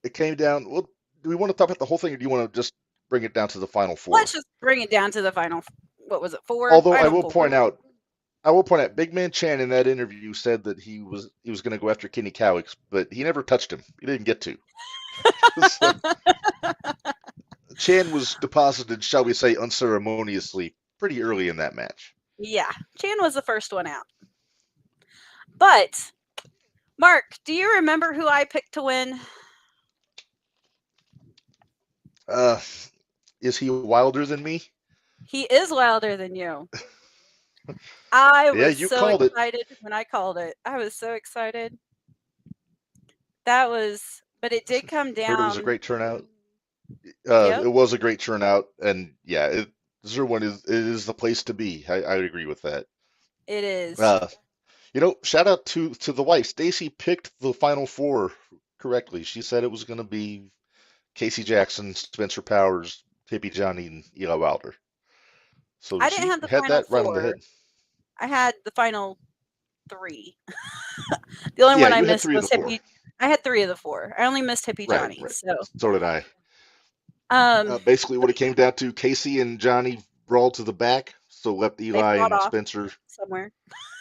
it came down. Well, do we want to talk about the whole thing, or do you want to just bring it down to the final four? Let's just bring it down to the final. What was it? 4. Although I Final will 4. point out, Big Man Chan in that interview said that he was going to go after Kenny Cowick, but he never touched him. He didn't get to. So, Chan was deposited, shall we say, unceremoniously pretty early in that match. Yeah, Chan was the first one out. But Mark, do you remember who I picked to win? Is he wilder than me? He is wilder than you. I Yeah, was you so called it. excited when I called it. I was so excited. But it did come down. Heard it was a great turnout. Yep. It was a great turnout, and yeah, Zerwin is the place to be. I would agree with that. It is. Shout out to the wife. Stacy picked the final four correctly. She said it was going to be Casey Jackson, Spencer Powers, Hippie Johnny, and Eli Wilder. So I didn't have the had final that right on the 4. head. I had the final 3. The only one I you had missed 3 of was the 4. Hippie. I had 3 of the 4. I only missed Hippie Johnny. Right. So did I. Basically, what it came down to, Casey and Johnny brawled to the back, so left Eli and off Spencer somewhere.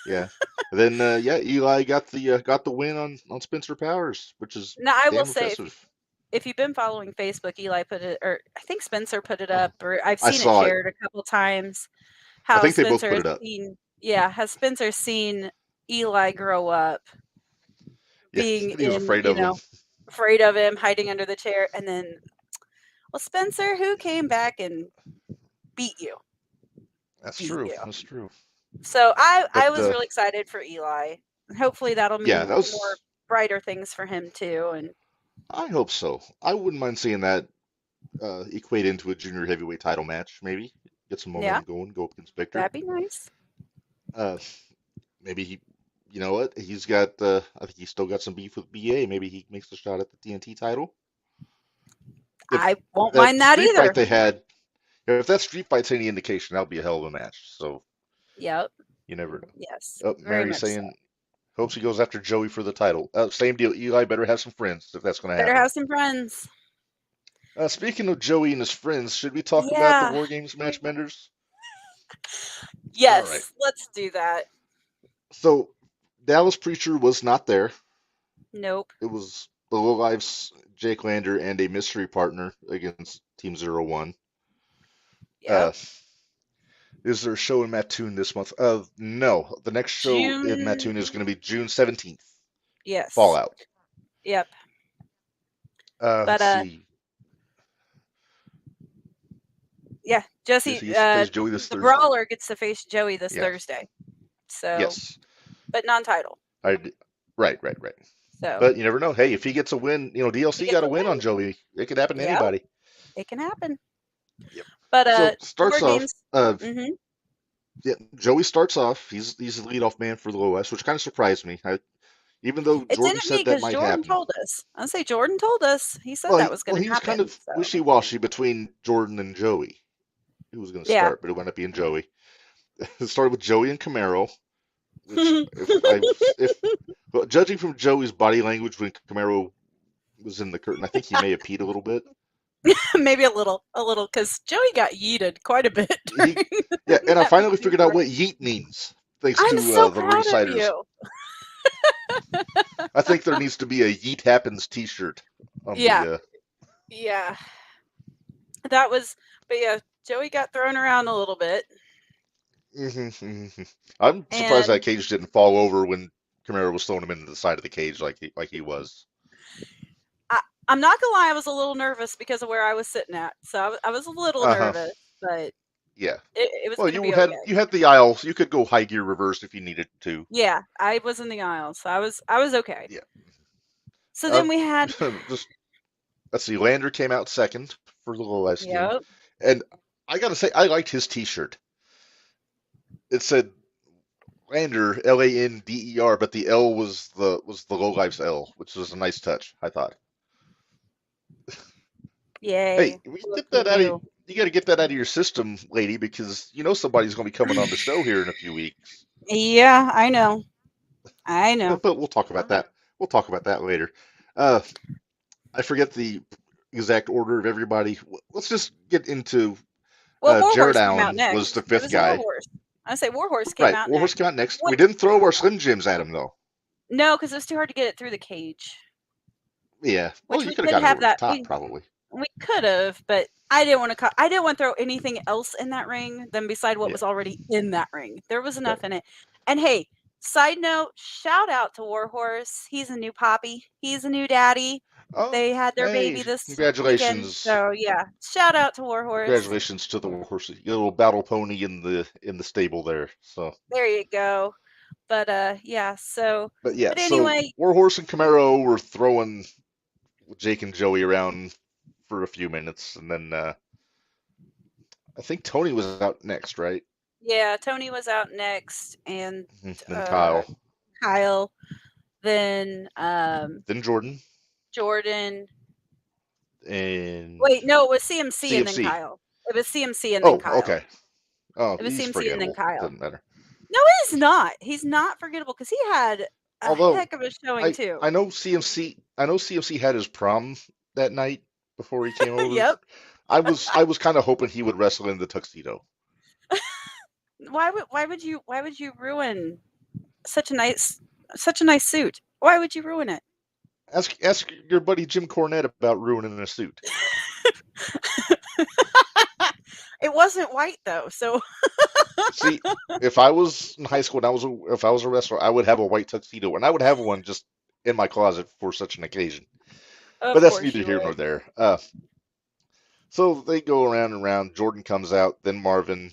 Yeah. And then Eli got the win on Spencer Powers, which is Now I will damn say, impressive. if you've been following Facebook, Eli put it, or I think Spencer put it up, or I've I seen it saw it. shared a couple times. I How think they both Spencer put it has up. has Spencer seen Eli grow up, Yeah, being he was afraid of him. afraid of him, hiding under the chair, and then, well, Spencer, who came back and beat you? That's beat true. you. That's true. So I But, was really excited for Eli. Hopefully that'll mean Yeah, that was. more brighter things for him too. And I hope so. I wouldn't mind seeing that equate into a junior heavyweight title match. Maybe get some momentum going. Go up against Victor. that'd be nice. Maybe he. You know what? He's got. I think he's still got some beef with BA. Maybe he makes a shot at the TNT title. I won't mind that street either. Fight they had. If that street fight's any indication, that'll be a hell of a match. So. Yep. You never know. Yes. Oh, very Mary's much saying hopes he goes after Joey for the title. Same deal. Eli better have some friends if that's going to happen. Better have some friends. Speaking of Joey and his friends, should we talk about Yeah. the WarGames match, Minderz? Yes. All right. Let's do that. So Dallas Preacher was not there. Nope. It was the Low Lives, Jake Lander, and a mystery partner against Team 01. Yep. Is there a show in Mattoon this month? No. The next show in Mattoon is going to be June 17th. Yes. Fallout. Yep. Let's see. Yeah, Jesse. He plays Joey this the Thursday. Brawler gets to face Joey this Yes. Thursday. So. Yes. But non-title. Right. So. But you never know. Hey, if he gets a win, DLC got a win on Joey. It could happen to anybody. It can happen. Yep. But so starts off. Mm-hmm. Yeah, Joey starts off. He's the leadoff man for the OS, which kind of surprised me. Even though Jordan said that might Jordan happen. told us. I'll say Jordan told us. He said that was going to happen. He was kind of wishy-washy between Jordan and Joey. Who was going to start, but it wound up being Joey. It started with Joey and Camaro. Which, but judging from Joey's body language when Camaro was in the curtain, I think he may have peed a little bit. Maybe a little, because Joey got yeeted quite a bit. Yeah, and I finally figured out what yeet means, thanks to the Ringsiders. I think there needs to be a Yeet Happens T-shirt. Yeah. That was, but yeah, Joey got thrown around a little bit. I'm surprised that cage didn't fall over when Camaro was throwing him into the side of the cage like he was. I'm not gonna lie, I was a little nervous because of where I was sitting at, so I was a little nervous, but yeah, it was. Well, okay. You had the aisle. You could go high gear reverse if you needed to. Yeah, I was in the aisle, so I was okay. Yeah. So then we had. Let's see. Lander came out second for the last game, and I gotta say I liked his T-shirt. It said Lander, Lander, but the L was the Low Life's L, which was a nice touch, I thought. Yay! Hey, get that out of you got to get that out of your system, lady, because you know somebody's going to be coming on the show here in a few weeks. Yeah, I know. But we'll talk about that. We'll talk about that later. I forget the exact order of everybody. Let's just get into. Jared Allen was the fifth guy. I say Warhorse came out. Warhorse came out next. We didn't throw our Slim Jims at him though. No, because it was too hard to get it through the cage. Yeah, well, you could have got it over the top, probably. We could have, but I didn't want to. I didn't want to throw anything else in that ring than beside what was already in that ring. There was enough in it. And hey, side note, shout out to Warhorse. He's a new poppy. He's a new daddy. Oh, they had their baby this congratulations. Weekend, so yeah, shout out to Warhorse. Congratulations to the Warhorse, your little battle pony in the stable there. So there you go. But yeah, so but anyway, so Warhorse and Camaro were throwing Jake and Joey around for a few minutes, and then I think Tony was out next, right? Yeah, Tony was out next, and then Kyle, then Jordan, and wait, no, it was CMC and then Kyle. It was CMC and then Kyle. Oh, okay. Oh, it was he's CMC and then Kyle. Doesn't matter. No, he's not. He's not forgettable because he had a heck of a showing too. I know CMC had his prom that night before he came over. Yep. I was kind of hoping he would wrestle in the tuxedo. Why would you ruin such a nice suit? Why would you ruin it? Ask your buddy Jim Cornette about ruining a suit. It wasn't white though, so. See, if I was in high school and if I was a wrestler, I would have a white tuxedo, and I would have one just in my closet for such an occasion. But that's neither here nor there. So they go around and around. Jordan comes out, then Marvin.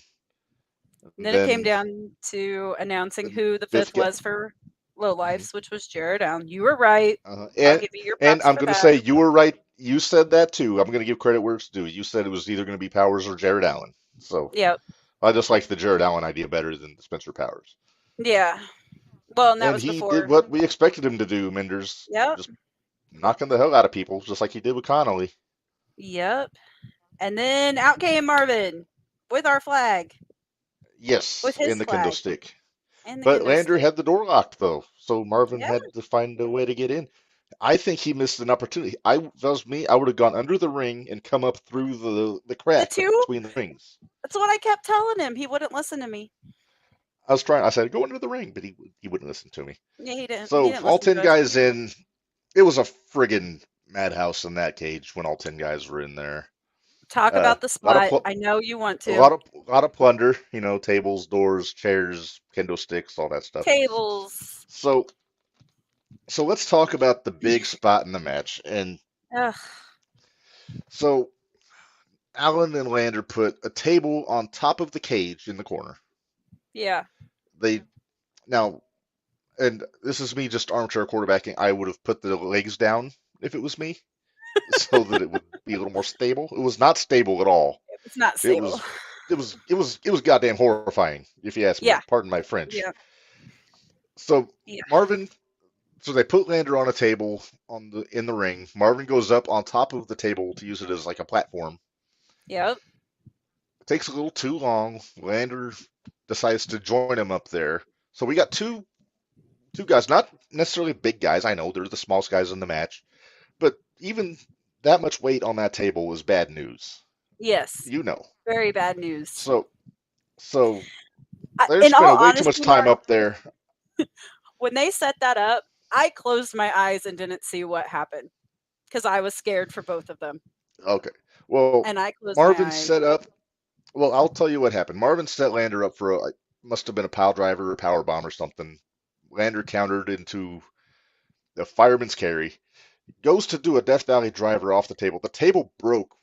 Then it came down to announcing who the fifth was for Lowlifes, which was Jared Allen. You were right. I'll give you your props and I'm going to say you were right. You said that too. I'm going to give credit where it's due. You said it was either going to be Powers or Jared Allen. So yep. I just like the Jared Allen idea better than the Spencer Powers. Yeah. Well, and that was he before. Did what we expected him to do, Minderz. Yep. Just knocking the hell out of people, just like he did with Connolly. Yep. And then out came Marvin with our flag. Yes, with his in the flag. kendo stick. But Lander had the door locked, though, so Marvin had to find a way to get in. I think he missed an opportunity. If that was me, I would have gone under the ring and come up through the crack between the rings. That's what I kept telling him. He wouldn't listen to me. I said, go under the ring, but he wouldn't listen to me. Yeah, he didn't. So all 10 guys in. It was a friggin' madhouse in that cage when all 10 guys were in there. Talk about the A lot of spot. I know you want a to. lot of plunder. You know, tables, doors, chairs, kendo sticks, all that stuff. Tables. So let's talk about the big spot in the match. And Ugh. so Allen and Lander put a table on top of the cage in the corner. Yeah. They now, and this is me just armchair quarterbacking. I would have put the legs down if it was me, so that it would be a little more stable. It was not stable at all. It's not It stable. was goddamn horrifying, if you ask me. Yeah. Pardon my French. Yeah. So Yeah. Marvin, so they put Lander on a table in the ring. Marvin goes up on top of the table to use it as like a platform. Yep. It takes a little too long. Lander decides to join him up there. So we got two guys, not necessarily big guys. I know they're the smallest guys in the match, but even that much weight on that table is bad news. Yes. You know. Very bad news. So they're In all spending way too honesty, much time Mark, up there. when they set that up, I closed my eyes and didn't see what happened because I was scared for both of them. Okay. Well, And I closed my Marvin eyes. set up. Well, I'll tell you what happened. Marvin set Lander up for must have been a pile driver or power bomb or something. Lander countered into the fireman's carry. Goes to do a Death Valley driver off the table. The table broke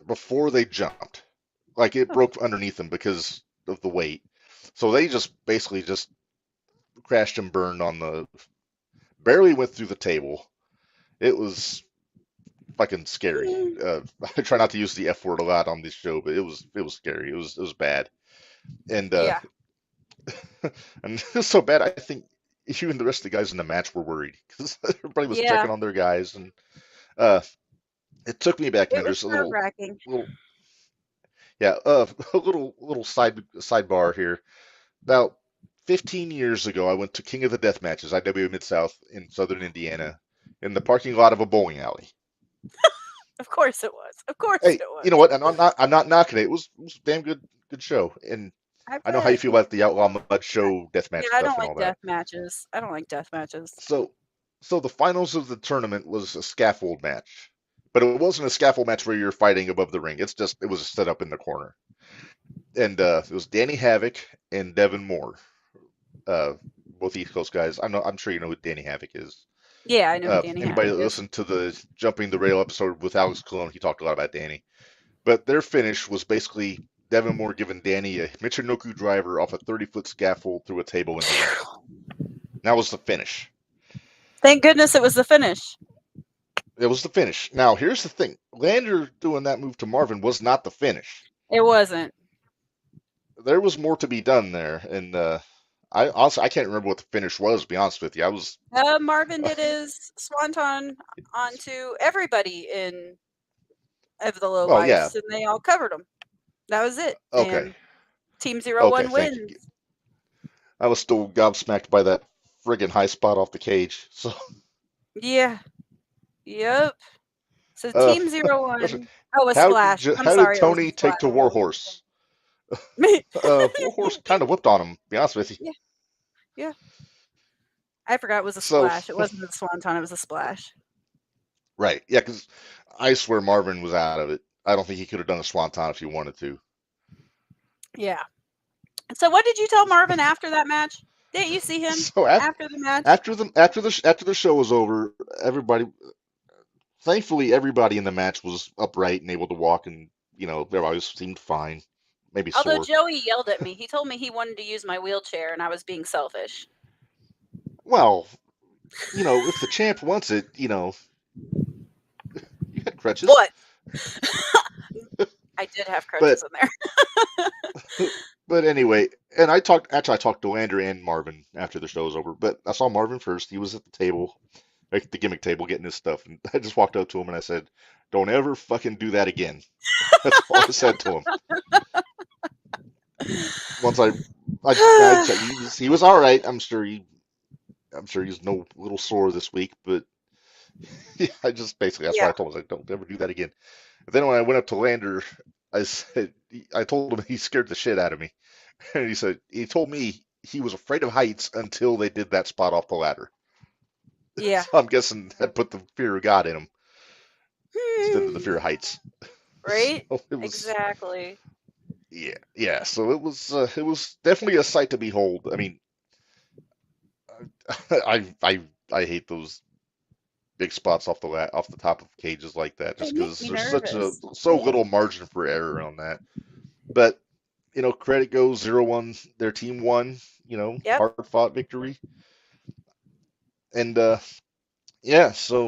before they jumped. Like it broke underneath them because of the weight. So they just basically just crashed and burned on barely went through the table. It was fucking scary. I try not to use the F word a lot on this show, but it was scary. It was bad. And Yeah. and it was so bad. I think you and the rest of the guys in the match were worried because everybody was checking on their guys, and it took me back. It There's was a nerve-wracking. a little sidebar here. About 15 years ago, I went to King of the Death Matches, IW Mid-South in Southern Indiana, in the parking lot of a bowling alley. Of course it was. Of course Hey, it was. you know what? I'm not knocking it. It was a damn good show, and I know how you feel about the Outlaw Mud Show deathmatch Yeah, I stuff don't and like all death that. matches. I don't like death matches. So the finals of the tournament was a scaffold match, but it wasn't a scaffold match where you're fighting above the ring. It was set up in the corner, and it was Danny Havoc and Devin Moore, both East Coast guys. I'm sure you know who Danny Havoc is. Yeah, I know who Danny Anybody Havoc that is. listened to the Jumping the Rail episode with Alex Colon, he talked a lot about Danny. But their finish was basically Devin Moore giving Danny a Michinoku driver off a 30-foot scaffold through a table in the ring. That was the finish. Thank goodness it was the finish. It was the finish. Now, here's the thing. Lander doing that move to Marvin was not the finish. It wasn't. There was more to be done there. And I can't remember what the finish was, to be honest with you. Marvin did his swanton onto everybody in of the low lights, and they all covered him. That was it. Okay. And Team 01 wins. I was still gobsmacked by that friggin' high spot off the cage. So yeah. Yep. So Team 01. Oh, a splash. I'm how sorry. Did Tony take to Warhorse? Warhorse kind of whipped on him, to be honest with you. Yeah. I forgot it was a splash. It wasn't a swanton, it was a splash. Right. Yeah, because I swear Marvin was out of it. I don't think he could have done a swanton if he wanted to. Yeah. So what did you tell Marvin after that match? Didn't you see him after the match? After the show was over, thankfully everybody in the match was upright and able to walk, and everybody seemed fine. Maybe Although sore. Joey yelled at me. He told me he wanted to use my wheelchair and I was being selfish. Well, if the champ wants it, you had crutches. What? I did have crutches in there. But anyway, and I talked to Lander and Marvin after the show was over, but I saw Marvin first. He was at the table, like the gimmick table, getting his stuff, and I just walked up to him and I said, "Don't ever fucking do that again." That's all I said to him. Once I checked, he was all right. I'm sure he's no little sore this week, but yeah, that's what I told him. I was like, "Don't ever do that again." And then when I went up to Lander, I told him he scared the shit out of me, and he told me he was afraid of heights until they did that spot off the ladder. Yeah. So I'm guessing that put the fear of God in him instead of the fear of heights. Right? So it was, Exactly. yeah. So it was definitely a sight to behold. I mean, I hate those big spots off the top of cages like that, They just make because me there's such a nervous. so little margin for error on that. But credit goes 0-1. Their team won. Yep. Hard fought victory, and yeah. So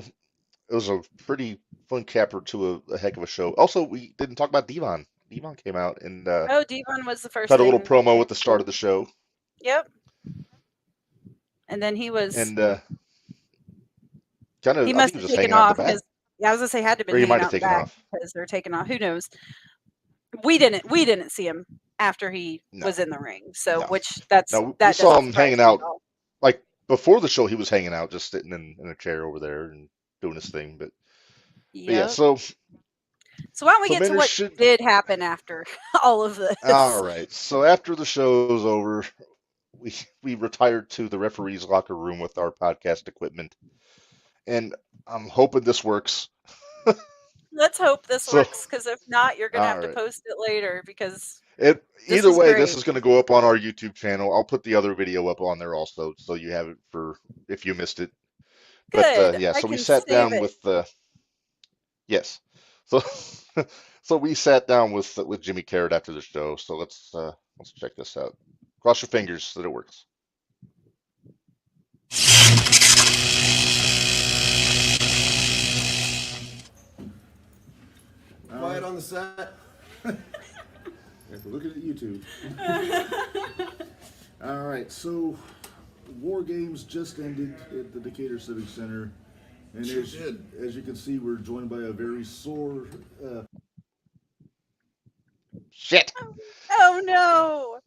it was a pretty fun capper to a heck of a show. Also, we didn't talk about Devon. Devon came out and Oh, Devon was the first cut a little thing. promo at the start of the show, Yep. And then he was and kind he of I think must he was have just taken hanging out in the off back, because I was gonna say had to have or been he hanging might out have in the taken back off. because they're taking off. Who knows? We didn't see him after he No, was in the ring. So no, which no. We that saw doesn't him surprise hanging me out at all. like before the show. He was hanging out, just sitting in a chair over there and doing his thing. But yeah, Yep. so So why don't we get to Minderz what should. did happen after all of All this? right. So after the show's over, we retired to the referee's locker room with our podcast equipment, and I'm hoping this works. Let's hope this So, works, because if not, you're gonna all have to right. post it later because this Either was way, this great. is going to go up on our YouTube channel. I'll put the other video up on there also, so you have it for if you missed it. But Good. yeah, I so we can sat save down it. with yes, so so we sat down with Jimmy Karryt after the show. So let's check this out. Cross your fingers that it works. Quiet on the set. If we're looking at YouTube. All right, so WarGames just ended at the Decatur Civic Center. And Sure as, did. as you can see, we're joined by a very sore Shit. Oh no.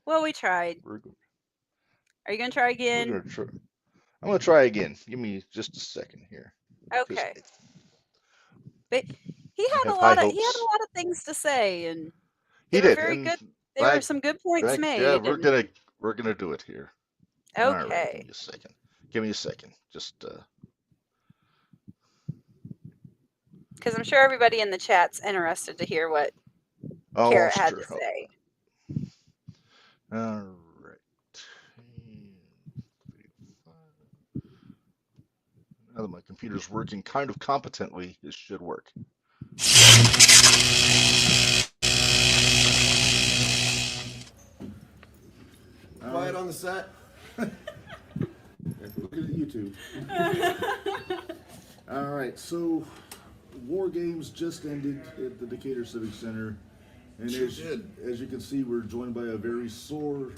Well, we tried. We're Are you gonna try we're again? gonna try. I'm gonna try again. Give me just a second here, because Okay. But he I had have a high lot of hopes. things to say, and He they were did, very and good. There were I, some good points yeah, made, and we're gonna do it here. All right, give okay. me a second. Give me a second. Just Because I'm sure everybody in the chat's interested to hear what Karryt almost had sure. to say. All right. Now that my computer's working kind of competently, it should work. Quiet on the set. if we're looking at YouTube. All right, so WarGames just ended at the Decatur Civic Center. And Sure as, did. as you can see, we're joined by a very sore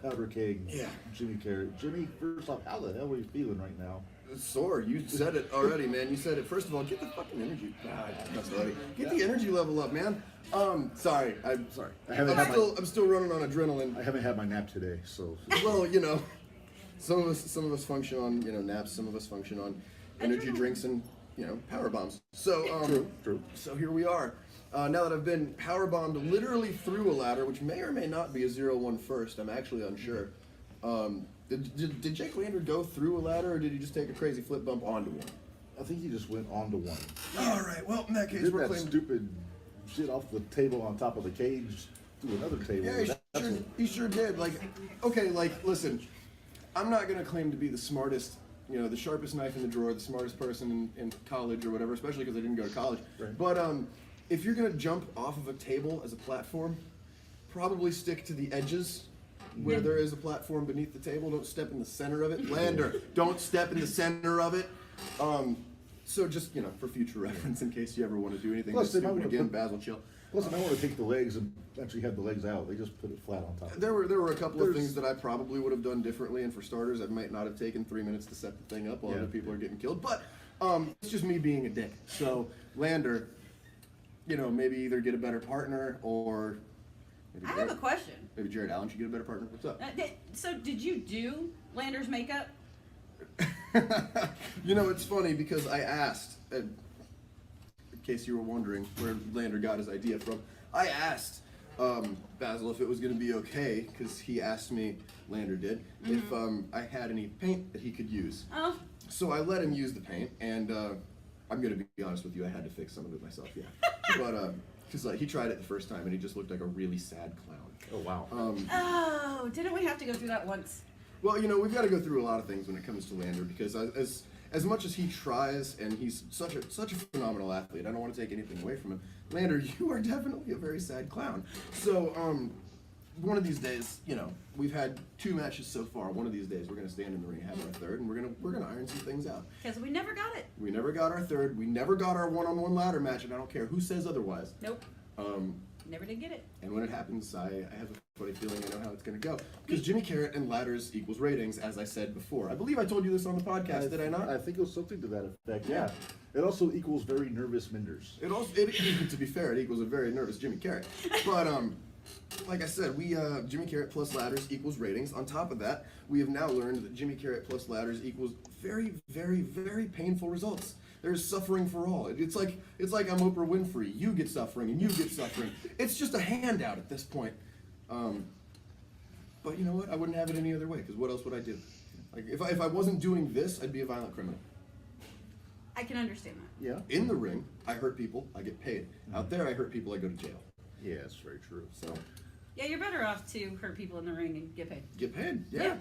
Powder Keg, Yeah. Jimmy Karryt. Jimmy, first off, how the hell are you feeling right now? It's sore. You said it already, man. You said it. First of all, get the fucking energy. That's funny. Get the energy level up, man. Sorry. I'm sorry. I'm still running on adrenaline. I haven't had my nap today, so. Well, some of us function on naps. Some of us function on energy drinks and power bombs. So True. So here we are. Now that I've been power bombed literally through a ladder, which may or may not be a 0-1 first. I'm actually unsure. Did Jake Lander go through a ladder, or did he just take a crazy flip bump onto one? I think he just went onto one. All right. Well, in that case, Did we're that claiming. stupid shit off the table on top of the cage to another table. Yeah, he sure did. Listen, I'm not gonna claim to be the smartest, the sharpest knife in the drawer, the smartest person in college or whatever, especially because I didn't go to college. Right. But if you're gonna jump off of a table as a platform, probably stick to the edges where there is a platform beneath the table. Don't step in the center of it. Lander, don't step in the center of it. So just, for future reference, in case you ever want to do anything Plus, they might stupid wanna again, put- Basil, chill. Plus, I might want to take the legs and actually have the legs out. They just put it flat on top. There were a couple of There's- things that I probably would have done differently, and for starters, I might not have taken 3 minutes to set the thing up while Yeah. other people are getting killed. But it's just me being a dick. So Lander, maybe either get a better partner or maybe I have a question. maybe Jared Allen should get a better partner. What's up? So did you do Lander's makeup? It's funny because I asked, in case you were wondering where Lander got his idea from, I asked Basil if it was going to be okay, because he asked me, Lander did, if I had any paint that he could use. Oh, So I let him use the paint, and I'm gonna be honest with you. I had to fix some of it myself. Yeah, but because he tried it the first time and he just looked like a really sad clown. Oh wow. Oh, didn't we have to go through that once? Well, we've got to go through a lot of things when it comes to Lander because as much as he tries and he's such a phenomenal athlete, I don't want to take anything away from him. Lander, you are definitely a very sad clown. So one of these days, we've had 2 matches so far. One of these days, we're gonna stand in the ring, have our third, and we're gonna iron some things out. Because we never got it. We never got our third. We never got our one-on-one ladder match, and I don't care who says otherwise. Nope. Never did get it. And when it happens, I have a funny feeling I know how it's gonna go. Because Jimmy Karryt and ladders equals ratings, as I said before. I believe I told you this on the podcast, did I not? I think it was something to that effect. Yeah. It also equals very nervous Minderz. To be fair, it equals a very nervous Jimmy Karryt. But like I said, we Jimmy Karryt plus ladders equals ratings. On top of that, we have now learned that Jimmy Karryt plus ladders equals very, very, very painful results. There's suffering for all. It's like I'm Oprah Winfrey. You get suffering and you get suffering. It's just a handout at this point. But you know what? I wouldn't have it any other way. Because what else would I do? Like if I wasn't doing this, I'd be a violent criminal. I can understand that. Yeah. In the ring, I hurt people. I get paid. Out there, I hurt people. I go to jail. Yeah, that's very true. So. Yeah, you're better off to hurt people in the ring and get paid. Get paid. Yeah. Yeah.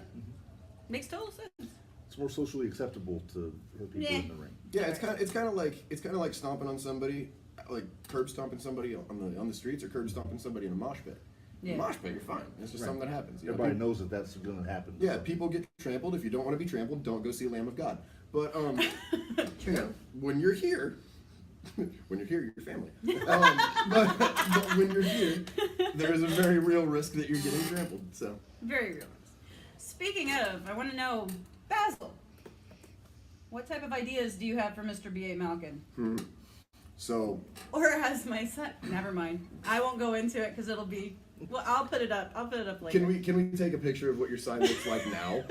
Makes total sense. It's more socially acceptable to hurt people in the ring. Yeah, it's kind of like stomping on somebody, like curb stomping somebody on the streets, or curb stomping somebody in a mosh pit. Yeah. Mosh pit, you're fine. It's just something that happens. Everybody knows that that's going to happen. Yeah, people get trampled. If you don't want to be trampled, don't go see Lamb of God. But when you're here, you're family. But when you're here, there is a very real risk that you're getting trampled. So very real risk. Speaking of, I want to know, Basil, what type of ideas do you have for Mr. B.A. Malkin? So. Or as my son, never mind. I won't go into it because it'll be. Well, I'll put it up. I'll put it up later. Can we take a picture of what your sign looks like now?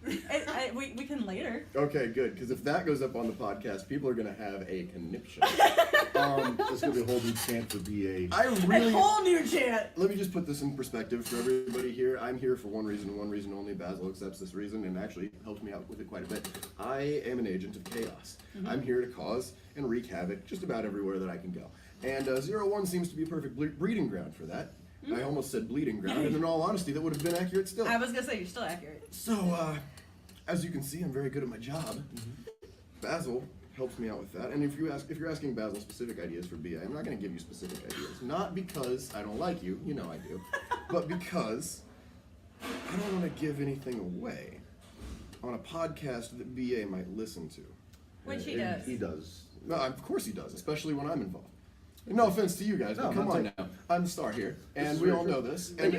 We can later. Okay, good. Because if that goes up on the podcast, people are gonna have a conniption. It's gonna be a whole new chant for BA. A whole new chant. Let me just put this in perspective for everybody here. I'm here for one reason only. Basil accepts this reason and actually helps me out with it quite a bit. I am an agent of chaos. Mm-hmm. I'm here to cause and wreak havoc just about everywhere that I can go. And 01 seems to be a perfect breeding ground for that. I almost said bleeding ground, and in all honesty, that would have been accurate still. I was gonna say you're still accurate. So, as you can see, I'm very good at my job. Basil helps me out with that, and if you're asking Basil specific ideas for BA, I'm not gonna give you specific ideas. Not because I don't like you, I do, but because I don't want to give anything away on a podcast that BA might listen to. Which he does. He does. No, of course he does, especially when I'm involved. No offense to you guys, but come on now. I'm the star here, and we all know this. And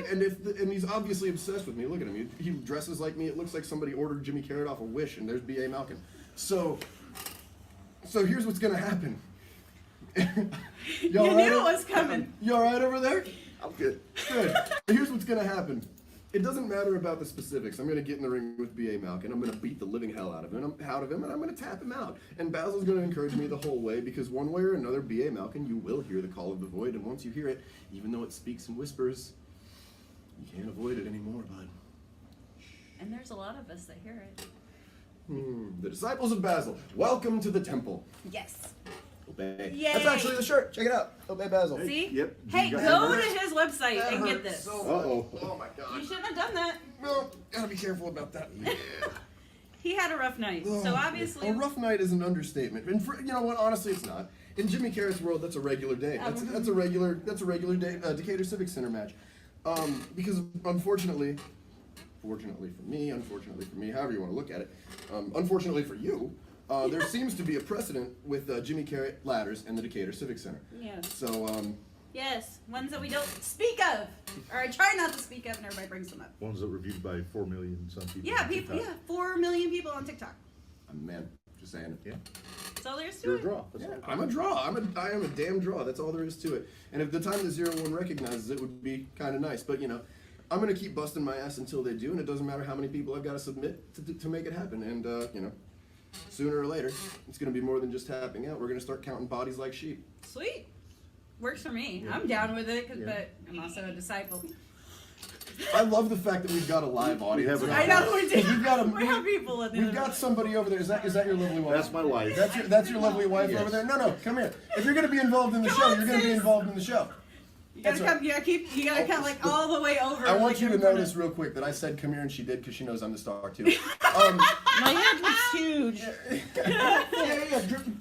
he's obviously obsessed with me. Look at him. He dresses like me. It looks like somebody ordered Jimmy Karryt off a Wish, and there's B.A. Malkin. So here's what's gonna happen. You knew it was coming. You all right over there? I'm good. Good. Here's what's gonna happen. It doesn't matter about the specifics. I'm going to get in the ring with B.A. Malkin. I'm going to beat the living hell out of him, and I'm going to tap him out. And Basil's going to encourage me the whole way, because one way or another, B.A. Malkin, you will hear the call of the void, and once you hear it, even though it speaks in whispers, you can't avoid it anymore, bud. And there's a lot of us that hear it. The disciples of Basil, welcome to the temple. Yes. Obey. Yay. That's actually the shirt. Check it out. Obey Basil. See? Yep. Hey, go to his website and get this. So oh my God. You shouldn't have done that. No, gotta be careful about that. Yeah. He had a rough night, so obviously. A rough night is an understatement, and you know what? Honestly, it's not. In Jimmy Karryt's world, that's a regular day. That's a regular day. Decatur Civic Center match, because unfortunately for me, however you want to look at it, unfortunately for you, there seems to be a precedent with Jimmy Karryt ladders and the Decatur Civic Center. Yes. So yes, ones that we don't speak of, or I try not to speak of, and everybody brings them up. Ones that were viewed by 4 million some people. Yeah, people. Yeah, 4 million people on TikTok. I'm a man. Just saying it. Yeah. That's all there is to You're it. a draw. Yeah, I'm a draw. I am a damn draw. That's all there is to it. And if the time the 01 recognizes it, would be kind of nice. But I'm gonna keep busting my ass until they do, and it doesn't matter how many people I've got to submit to make it happen. And sooner or later, it's gonna be more than just tapping out. We're gonna start counting bodies like sheep. Sweet. Works for me. Yeah. I'm down with it, but I'm also a disciple. I love the fact that we've got a live audience. have a- I know we do. We've got We have people in the We've other got room. somebody over there. Is that your lovely wife? That's my wife. That's your lovely wife Yes. over there. No, come here. If you're gonna be involved in the show, you're gonna be involved in the show. You gotta come. You gotta come like all the way over. I want like you to you're in front notice of- real quick that I said come here and she did because she knows I'm the star too. My head was huge. Yeah.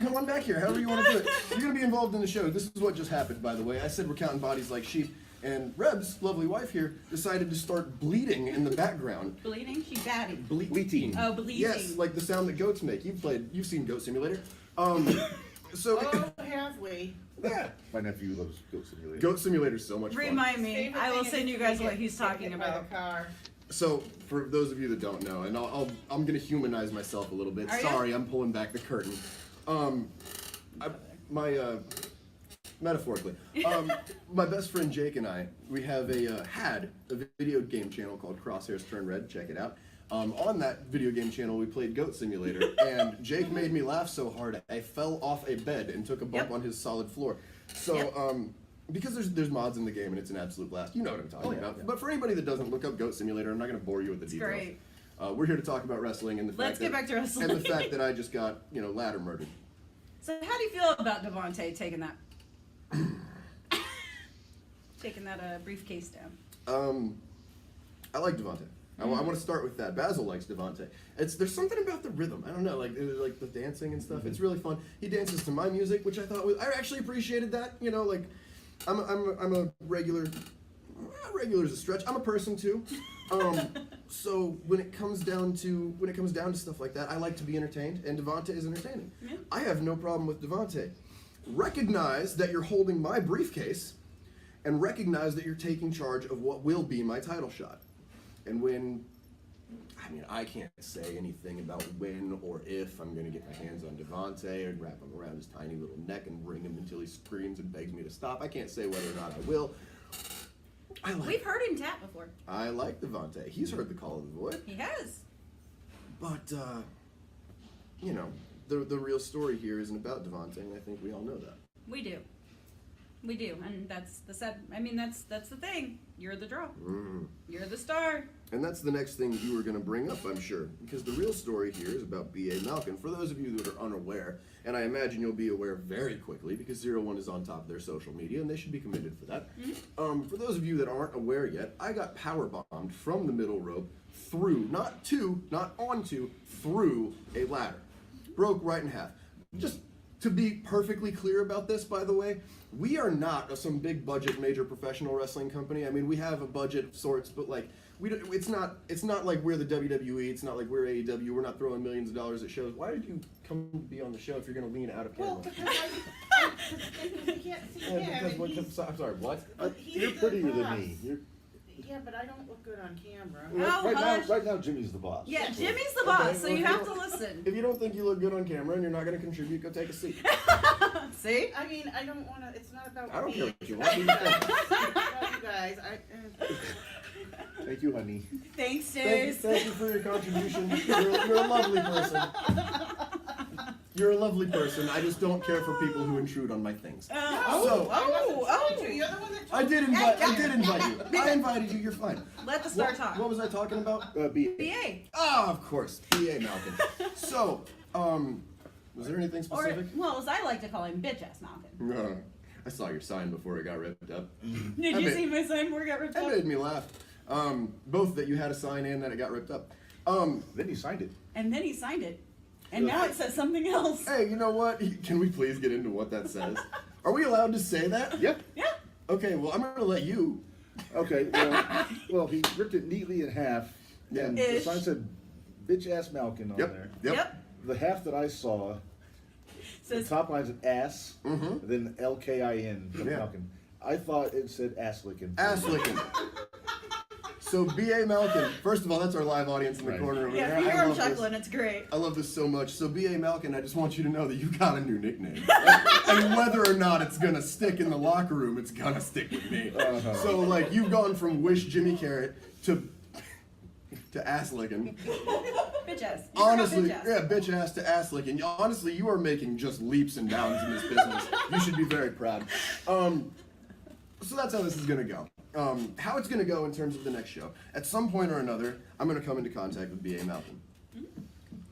Come on back here. However you want to do it. You're gonna be involved in the show. This is what just happened, by the way. I said we're counting bodies like sheep, and Reb's lovely wife here decided to start bleeding in the background. Bleeding? She batty. Bleating. Oh, bleeding. Yes, like the sound that goats make. You've seen Goat Simulator. So Have we? yeah, My nephew loves Goat Simulator. Goat Simulator's so much fun. Remind me. Favorite I will thing send is you to guys get what he's talking hit by about. the car. So, for those of you that don't know, and I'm gonna humanize myself a little bit. Are ya? Sorry, I'm pulling back the curtain. Metaphorically, my best friend Jake and I, we have had a video game channel called Crosshairs Turn Red. Check it out. On that video game channel, we played Goat Simulator, and Jake made me laugh so hard I fell off a bed and took a bump on his solid floor. So, because there's mods in the game and it's an absolute blast. You know what I'm talking about. But for anybody that doesn't, look up Goat Simulator. I'm not going to bore you with the details. Great. We're here to talk about wrestling and the Let's fact get that, back to wrestling. and the fact that I just got ladder murdered. So how do you feel about Devontae taking that? Taking that briefcase down. I like Devontae. I want to start with that. Basil likes Devontae. There's something about the rhythm. I don't know, like the dancing and stuff. It's really fun. He dances to my music, which I thought I actually appreciated that. Like I'm a regular. Regular is a stretch. I'm a person too. So when it comes down to stuff like that, I like to be entertained, and Devontae is entertaining. Yeah. I have no problem with Devontae. Recognize that you're holding my briefcase, and recognize that you're taking charge of what will be my title shot. And I can't say anything about when or if I'm going to get my hands on Devontae and wrap him around his tiny little neck and ring him until he screams and begs me to stop. I can't say whether or not I will. We've heard him tap before. I like Devontae. He's heard the call of the void. He has. But, the real story here isn't about Devontae, and I think we all know that. We do. We do. And that's the sad. I mean, that's the thing. You're the draw. You're the star. And that's the next thing you were going to bring up, I'm sure, because the real story here is about B.A. Malkin. For those of you that are unaware, and I imagine you'll be aware very quickly, because 01 is on top of their social media, and they should be commended for that. For those of you that aren't aware yet, I got powerbombed from the middle rope through, not onto, through a ladder. Broke right in half. Just to be perfectly clear about this, by the way, we are not some big budget major professional wrestling company. I mean, we have a budget of sorts, but like it's not like we're the WWE. It's not like we're AEW. We're not throwing millions of dollars at shows. Why did you come be on the show if you're going to lean out of camera? Well, because he can't see him. I'm sorry. What? You're prettier than me. Yeah, but I don't look good on camera. Right now, Jimmy's the boss. Yeah, Jimmy's the boss, so you have to listen. If you don't think you look good on camera and you're not going to contribute, go take a seat. See? I mean, I don't want to. It's not about I don't me. care what you It's want. about you guys. Thank you, honey. Thanks, Thank Stace. you for your contribution. You're a lovely person. You're a lovely person. I just don't care for people who intrude on my things. You're the one that I did invite you. I invited you. You're fine. Let the star talk. What was I talking about? BA. Ah, of course, B.A. Malkin. So, was there anything Or, specific? well, as I like to call him, bitch ass Malkin. I saw your sign before it got ripped up. Did you see my sign before it got ripped That up? made me laugh. Both that you had a sign and that it got ripped up. Then you signed it. And then he signed it. And now it says something else. Hey, you know what? Can we please get into what that says? Are we allowed to say that? Yep. Yeah. Okay, well, I'm going to let you. Okay, well, he ripped it neatly in half. Yeah. And the sign said, bitch ass Malkin on there. Yep. The half that I saw, the Says, top line's an ass, then LKIN, for Yeah. Malkin. I thought it said ass licking. Ass licking. So, B.A. Malkin, first of all, that's our live audience in the Right. corner over yeah, there. if you I hear him love this. chuckling, it's great. I love this so much. So, B.A. Malkin, I just want you to know that you got a new nickname. And whether or not it's going to stick in the locker room, it's going to stick with me. So, like, you've gone from Wish Jimmy Karryt to ass licking. Bitch ass. You Honestly, forgot bitch ass. yeah, bitch ass to ass licking. Honestly, you are making just leaps and bounds in this business. You should be very proud. So that's how this is going to go. how it's going to go in terms of the next show. At some point or another, I'm going to come into contact with B.A. Malcolm.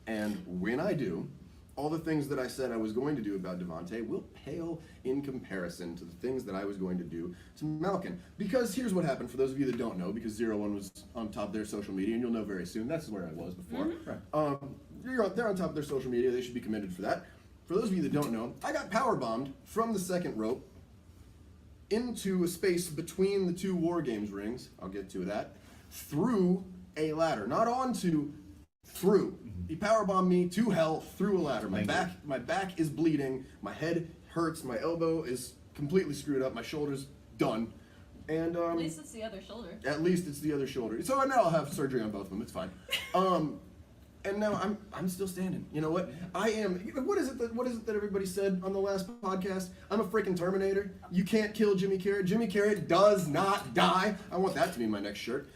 And when I do, all the things that I said I was going to do about Devontae will pale in comparison to the things that I was going to do to Malkin. Because here's what happened, for those of you that don't know, because 01 was on top of their social media, and you'll know very soon, that's where I was before. They're on top of their social media, they should be commended for that. For those of you that don't know, I got powerbombed from the second rope into a space between the two WarGames rings, I'll get to that, through a ladder. Not onto, through. He powerbombed me to hell through a ladder. My back is bleeding, my head hurts, my elbow is completely screwed up, my shoulder's done. And at least it's the other shoulder. At least it's the other shoulder. So now I'll have surgery on both of them, it's fine. And now I'm still standing. You know what? I am. What is it that everybody said on the last podcast? I'm a freaking Terminator. You can't kill Jimmy Karryt. Jimmy Karryt does not die. I want that to be my next shirt.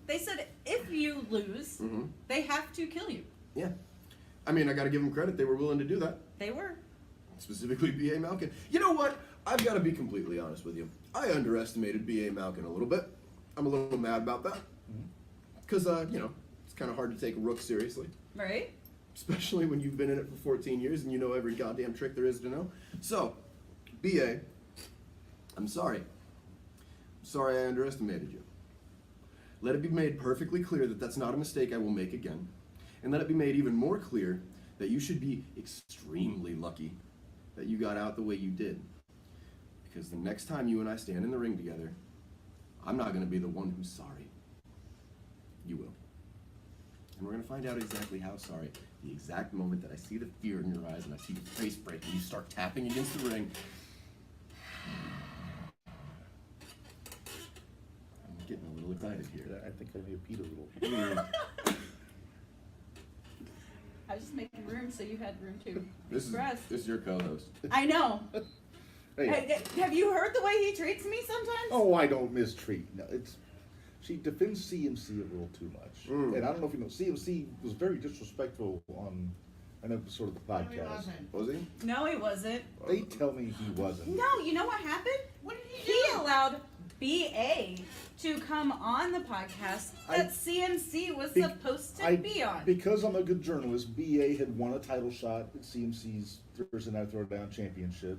They said if you lose, they have to kill you. Yeah. I mean, I got to give them credit. They were willing to do that. They were. Specifically, B.A. Malkin. You know what? I've got to be completely honest with you. I underestimated B.A. Malkin a little bit. I'm a little mad about that. Because, you know, it's kind of hard to take a rook seriously. Right. Especially when you've been in it for 14 years and you know every goddamn trick there is to know. So, B.A., I'm sorry. I'm sorry I underestimated you. Let it be made perfectly clear that that's not a mistake I will make again. And let it be made even more clear that you should be extremely lucky that you got out the way you did. Because the next time you and I stand in the ring together, I'm not going to be the one who's sorry. You will. And we're going to find out exactly how sorry. The exact moment that I see the fear in your eyes and I see the face break and you start tapping against the ring. I'm getting a little excited here. I think I may have peed a little. I was just making room so you had room too. This is your co-host. I know. Hey. Have you heard the way he treats me sometimes? Oh, I don't mistreat. No, she defends CMC a little too much. And I don't know if you know, CMC was very disrespectful on an episode of the podcast. Was he? No, he wasn't. They tell me he wasn't. No, you know what happened? What did he do? He allowed BA to come on the podcast that CMC was supposed to be on. Because I'm a good journalist, BA had won a title shot at CMC's Thursday Night Throwdown Championship.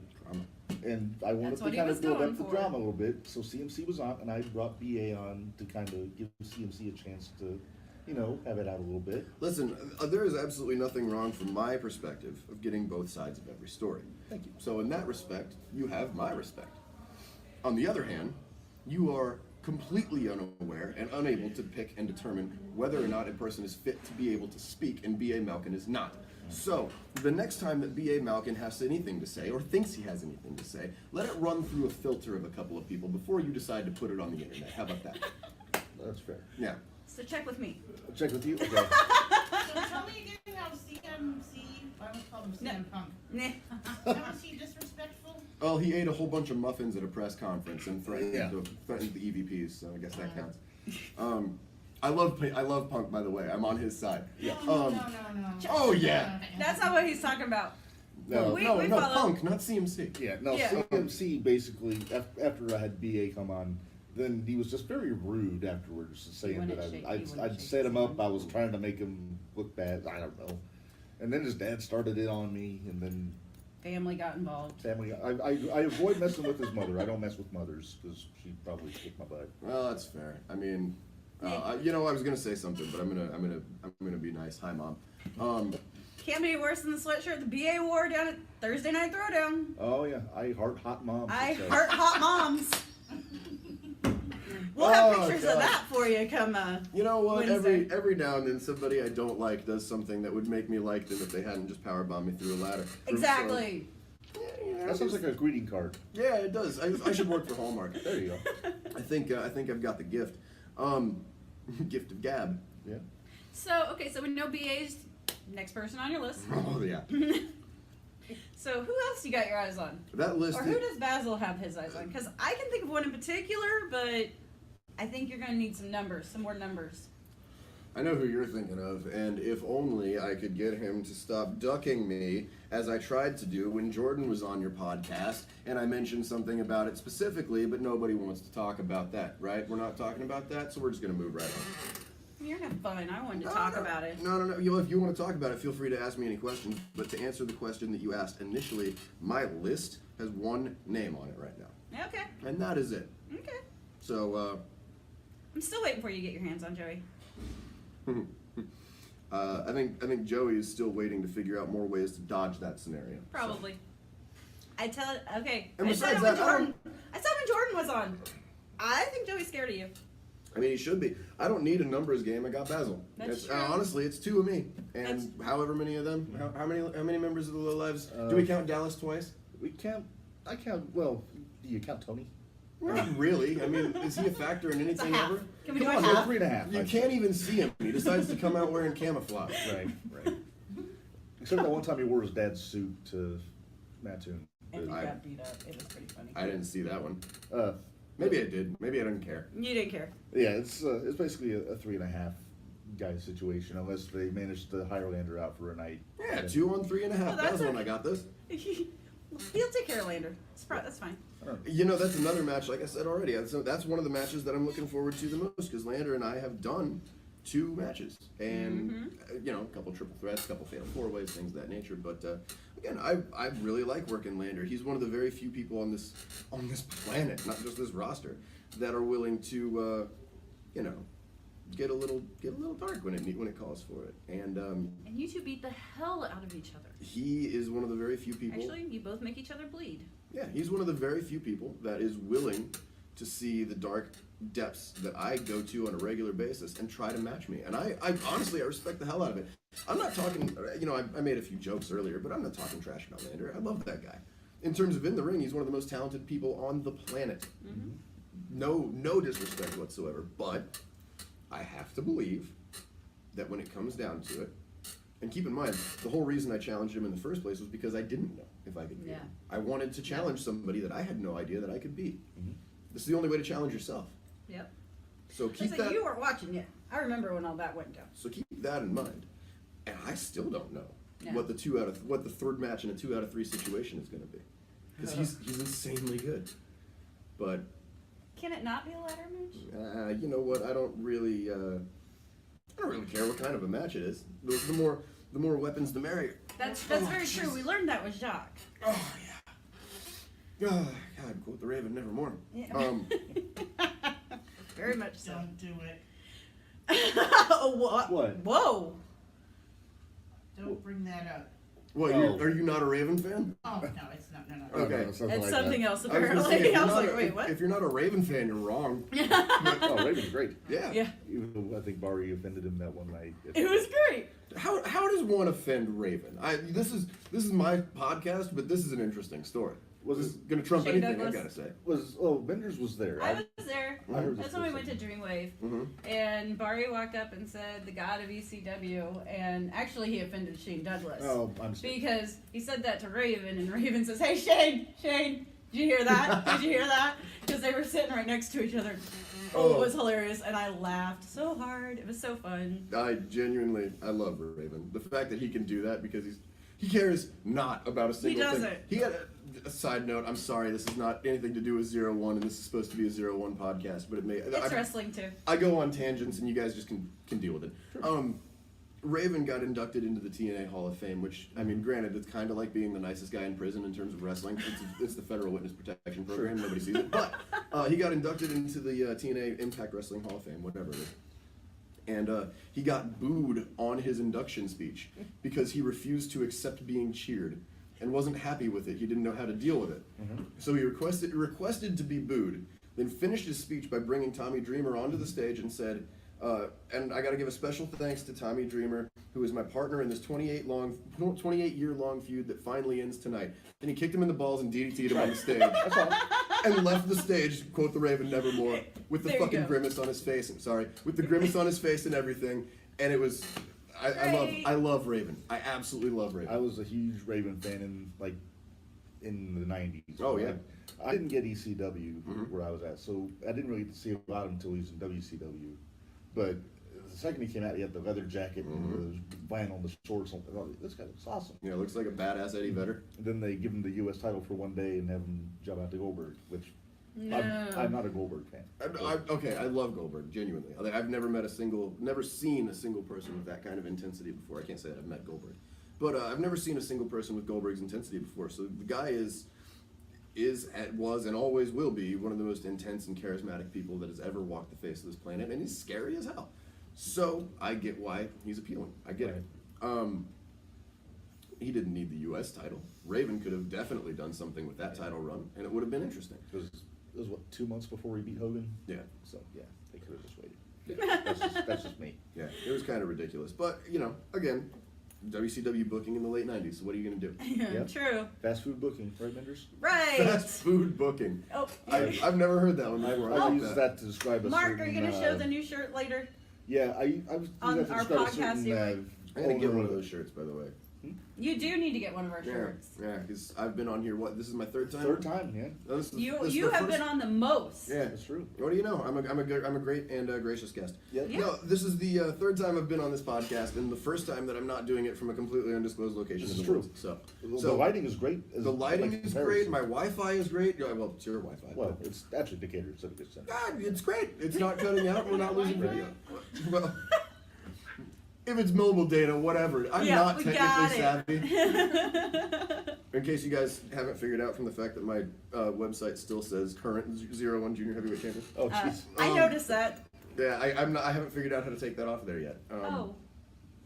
And I wanted to kind of build up the drama a little bit. So CMC was on, and I brought BA on to kind of give CMC a chance to, you know, have it out a little bit. Listen, there is absolutely nothing wrong from my perspective of getting both sides of every story. Thank you. So in that respect, you have my respect. On the other hand, you are completely unaware and unable to pick and determine whether or not a person is fit to be able to speak, and B.A. Malkin is not. So, the next time that B.A. Malkin has anything to say, or thinks he has anything to say, let it run through a filter of a couple of people before you decide to put it on the internet. How about that? That's fair. Yeah. So check with me. Check with you? Okay. So tell me again how CMC, I almost called him CM Punk. How was he disrespectful? Well, he ate a whole bunch of muffins at a press conference and threatened the EVPs, so I guess that counts. I love Punk, by the way. I'm on his side. Yeah. No. Oh, yeah. That's not what he's talking about. No, we no, follow. Punk, not CMC. Yeah, no, CMC basically, after I had BA come on, then he was just very rude afterwards, saying that I'd set him up, I was trying to make him look bad, I don't know. And then his dad started it on me, and then... Family got involved. I avoid messing with his mother. I don't mess with mothers, because she'd probably kick my butt. Well, that's fair. I mean... you know, I was gonna say something, but I'm gonna be nice. Hi, Mom. Can't be worse than the sweatshirt the BA wore down at Thursday Night Throwdown. Oh yeah, I heart hot moms. I heart hot moms. We'll have pictures of that for you come You know what? Wednesday. Every now and then somebody I don't like does something that would make me like them if they hadn't just powerbombed me through a ladder. Exactly. So, you know, that sounds like a greeting card. Yeah, it does. I should work for Hallmark. There you go. I think I've got the gift. Gift of gab. Yeah. So we know BA's next person on your list. Oh yeah. So who else you got your eyes on? That list. Or who does Basil have his eyes on? Because I can think of one in particular, but I think you're going to need some more numbers. I know who you're thinking of, and if only I could get him to stop ducking me, as I tried to do when Jordan was on your podcast, and I mentioned something about it specifically, but nobody wants to talk about that, right? We're not talking about that, so we're just going to move right on. You're having fun. I wanted to talk about it. No. If you want to talk about it, feel free to ask me any questions, but to answer the question that you asked initially, my list has one name on it right now. Okay. And that is it. Okay. So, I'm still waiting for you to get your hands on Joey. I think Joey is still waiting to figure out more ways to dodge that scenario. Probably. So. I tell it. Okay. And I said besides it when that, Jordan. I said when Jordan was on. I think Joey's scared of you. I mean, he should be. I don't need a numbers game. I got Basil. That's true. Honestly, it's two of me, and however many of them. How many members of the Low Lives? Do we count Dallas twice? We count. I count. Well, do you count Tony? Not really. I mean, is he a factor in anything ever? Can we do a Come on, half? 3.5. You can't even see him. He decides to come out wearing camouflage. Right. Except that one time he wore his dad's suit to Mattoon. And you got beat up. It was pretty funny. I didn't see that one. Maybe I did. Maybe I didn't care. You didn't care. Yeah, it's basically a 3.5 guy situation, unless they manage to hire Lander out for a night. Yeah, 2 on 3.5. Oh, that's Basil and okay. I got this. He'll take care of Lander. That's fine. You know, that's another match, like I said already. That's one of the matches that I'm looking forward to the most, because Lander and I have done 2 matches. And, a couple triple threats, a couple fatal 4-ways, things of that nature. But, again, I really like working Lander. He's one of the very few people on this planet, not just this roster, that are willing to, get a little dark when it calls for it. And you two beat the hell out of each other. he is one of the very few people. Actually, you both make each other bleed. Yeah, he's one of the very few people that is willing to see the dark depths that I go to on a regular basis and try to match me. And I honestly, I respect the hell out of it. I'm not talking, I made a few jokes earlier, but I'm not talking trash about Lander. I love that guy. In terms of in the ring, he's one of the most talented people on the planet. No disrespect whatsoever, but I have to believe that when it comes down to it, and keep in mind, the whole reason I challenged him in the first place was because I didn't know if I could beat him. I wanted to challenge somebody that I had no idea that I could beat. This is the only way to challenge yourself. Yep. So keep that. You weren't watching yet. I remember when all that went down. So keep that in mind. And I still don't know what the third match in a 2 out of 3 situation is going to be, because he's insanely good. But can it not be a ladder match? you know what? I don't really care what kind of a match it is. The more weapons, the merrier. That's very true. We learned that with Jacques. Oh yeah. Oh, God, quote the Raven nevermore. Yeah. Very much so. Don't do it. What? Whoa. Don't bring that up. What? Are you not a Raven fan? Oh, no, it's not. No. Okay. It's something else, apparently. I was like, wait, what? If you're not a Raven fan, you're wrong. Oh, Raven's great. Yeah. Even though I think Barry offended him that one night. It was great. How does one offend Raven? This is my podcast, but this is an interesting story. Was this going to trump Shane anything? Douglas. I gotta say. Minderz was there. I was there. I heard That's this when we was went to Dreamwave. Mm-hmm. And Barry walked up and said, the god of ECW. And actually, he offended Shane Douglas. Oh, I'm sorry. Because he said that to Raven, and Raven says, hey, Shane, did you hear that? Did you hear that? Because they were sitting right next to each other. Oh, it was hilarious, and I laughed so hard. It was so fun. I love Raven. The fact that he can do that because he cares not about a single thing. doesn't. He had a side note. I'm sorry, this is not anything to do with 01, and this is supposed to be a 01 podcast, but It's wrestling too. I go on tangents, and you guys just can deal with it. Sure. Raven got inducted into the TNA Hall of Fame, which, I mean, granted, it's kind of like being the nicest guy in prison in terms of wrestling. It's the Federal Witness Protection Program. Nobody sees it. But he got inducted into the TNA Impact Wrestling Hall of Fame, whatever it is. And he got booed on his induction speech because he refused to accept being cheered and wasn't happy with it. He didn't know how to deal with it. Mm-hmm. So he requested to be booed, then finished his speech by bringing Tommy Dreamer onto the stage and said, and I got to give a special thanks to Tommy Dreamer, who is my partner in this 28-year-long feud that finally ends tonight. And he kicked him in the balls and DDT'd him on the stage. That's all. And left the stage, quote the Raven nevermore, with the fucking grimace on his face. With the grimace on his face and everything. And it was, I love Raven. I absolutely love Raven. I was a huge Raven fan in the 90s. Oh, yeah. I didn't get ECW where I was at, so I didn't really see a lot until he was in WCW. But the second he came out, he had the leather jacket and the vinyl on the shorts. And this guy looks awesome. Yeah, looks like a badass Eddie Vedder. And then they give him the U.S. title for one day and have him jump out to Goldberg, which I'm not a Goldberg fan. Okay, I love Goldberg, genuinely. I've never seen a single person with that kind of intensity before. I can't say that I've met Goldberg. But I've never seen a single person with Goldberg's intensity before. So the guy was, and always will be one of the most intense and charismatic people that has ever walked the face of this planet, and he's scary as hell. So I get why he's appealing. I get it. He didn't need the U.S. title. Raven could have definitely done something with that title run, and it would have been interesting. It was what, 2 months before he beat Hogan? Yeah. So yeah, they could have just waited. Yeah, that's just me. Yeah, it was kind of ridiculous. But, again, WCW booking in the late 90s, so what are you going to do? Yeah, true. Fast food booking, right, Minderz? Right. Fast food booking. Oh, I've never heard that one before. I use that to describe a Mark, are you certain, going to show the new shirt later? Yeah, I was On that to our describe a podcast, certain, you were- I'm going to get one of those shirts, by the way. You do need to get one of our shirts. Yeah, because I've been on here, this is my third time? Third time, yeah. No, this is You have been on the most. Yeah, that's true. What do you know? I'm a great and gracious guest. Yep. Yeah. No, this is the third time I've been on this podcast, and the first time that I'm not doing it from a completely undisclosed location. This in is the true. woods. So The lighting is great. the lighting like is comparison. great. My Wi-Fi is great. Yeah, well, it's your Wi-Fi. Well, it's actually Decatur instead of Good Center. God, it's great. It's not cutting out. We're not losing video. Well, if it's mobile data, whatever. I'm not we technically got savvy. In case you guys haven't figured out from the fact that my website still says current 01 Junior Heavyweight Champion. Oh, jeez. I noticed that. Yeah, I haven't figured out how to take that off of there yet.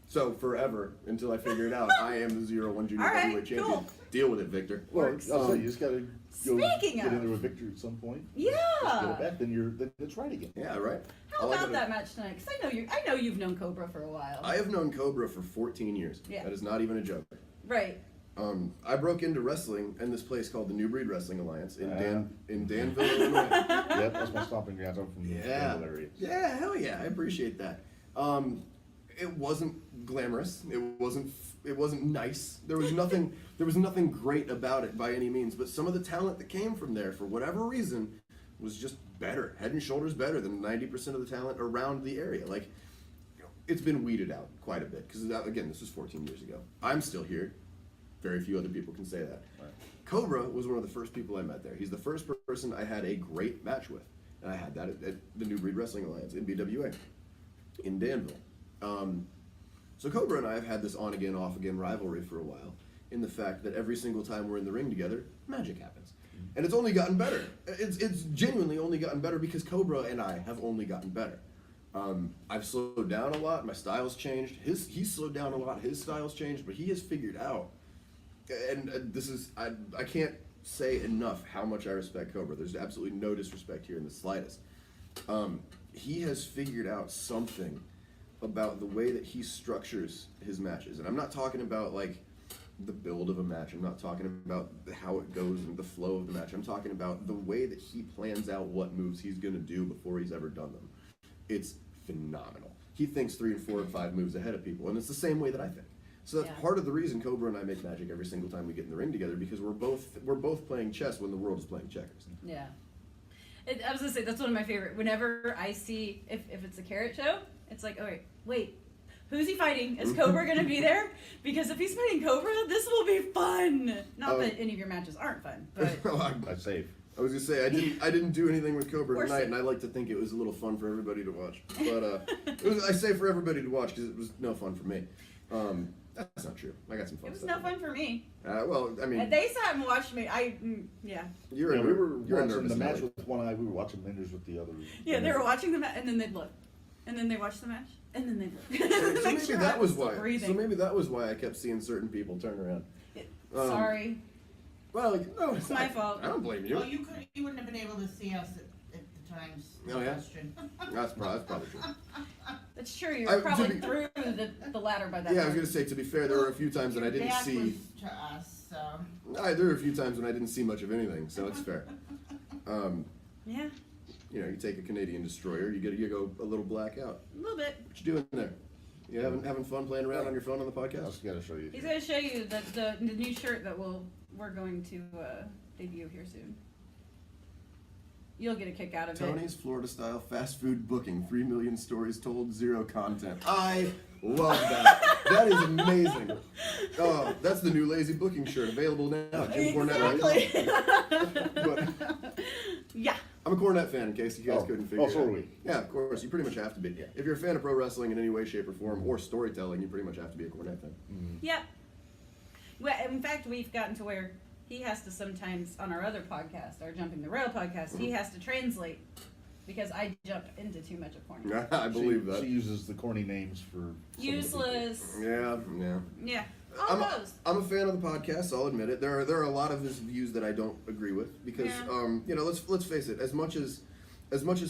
So forever until I figure it out, I am the 01 Junior All right, Heavyweight Champion. cool. Deal with it, Victor. Well, I'll say you just gotta go Speaking get of- into a victory at some point. Yeah. Just get it back, then it's right again. Yeah, right. How All I about gotta- that match tonight? Because I know you've known Cobra for a while. I have known Cobra for 14 years. Yeah. That is not even a joke. Right. I broke into wrestling in this place called the New Breed Wrestling Alliance in Danville, Illinois. Yep, that's my stomping grounds. I'm from the Danville area. Yeah, hell yeah, I appreciate that. It wasn't glamorous. It wasn't nice. There was nothing great about it by any means. But some of the talent that came from there, for whatever reason, was just better, head and shoulders better than 90% of the talent around the area. Like, it's been weeded out quite a bit because again, this was 14 years ago. I'm still here. Very few other people can say that. Right. Cobra was one of the first people I met there. He's the first person I had a great match with, and I had that at the New Breed Wrestling Alliance in BWA in Danville. So Cobra and I have had this on-again, off-again rivalry for a while in the fact that every single time we're in the ring together, magic happens. And it's only gotten better. It's genuinely only gotten better because Cobra and I have only gotten better. I've slowed down a lot. My style's changed. He's slowed down a lot. His style's changed, but he has figured out, and this is, I can't say enough how much I respect Cobra. There's absolutely no disrespect here in the slightest. He has figured out something about the way that he structures his matches. And I'm not talking about like the build of a match. I'm not talking about how it goes and the flow of the match. I'm talking about the way that he plans out what moves he's going to do before he's ever done them. It's phenomenal. He thinks 3 and 4 and 5 moves ahead of people, and it's the same way that I think. So that's part of the reason Cobra and I make magic every single time we get in the ring together, because we're both playing chess when the world is playing checkers. Yeah. I was gonna say that's one of my favorite. Whenever I see if it's a Karryt show, it's like, oh wait, who's he fighting? Is Cobra gonna be there? Because if he's fighting Cobra, this will be fun. Not that any of your matches aren't fun, but That's safe. I was gonna say I didn't do anything with Cobra tonight, and I like to think it was a little fun for everybody to watch. But I say for everybody to watch because it was no fun for me. That's not true. I got some fun. it was stuff. no fun for me. Well, I mean, They sat and watched me. We were watching the match with one eye. We were watching Minderz with the other. Yeah, they were watching the match, and then they'd look, and then they watched the match, and then they'd look. So Make maybe sure I that was still why. breathing. So maybe that was why I kept seeing certain people turn around. Sorry, Well, no, it's my fault. I don't blame you. Well, you wouldn't have been able to see us at the times. Oh, yeah? Question. That's probably true. That's true. You were probably through the ladder by that Yeah, I point. was gonna say, to be fair, there were a few times that I didn't Back see. was to us, so. There were a few times when I didn't see much of anything, so it's fair. Yeah, You know, you take a Canadian destroyer, you go a little blackout. a little bit. What you doing there? You having fun playing around on your phone on the I podcast? just gotta show you. He's gonna show you the new shirt that we're going to debut here soon. You'll get a kick out of it. Tony's Florida-style fast food booking. 3 million stories told, 0 content. I love that. That is amazing. Oh, that's the new lazy booking shirt available now. Jim Cornette, right? But, yeah. I'm a Cornette fan, in case you guys couldn't figure it out. so are we. Yeah, of course. You pretty much have to be. If you're a fan of pro wrestling in any way, shape, or form, or storytelling, you pretty much have to be a Cornette fan. Yep. Well, in fact, we've gotten to where he has to sometimes, on our other podcast, our Jumping the Rail podcast, he has to translate because I jump into too much of corny. I believe that. She uses the corny names for Useless. Yeah. All those. I'm a fan of the podcast. I'll admit it. There are a lot of his views that I don't agree with because, let's face it. As much as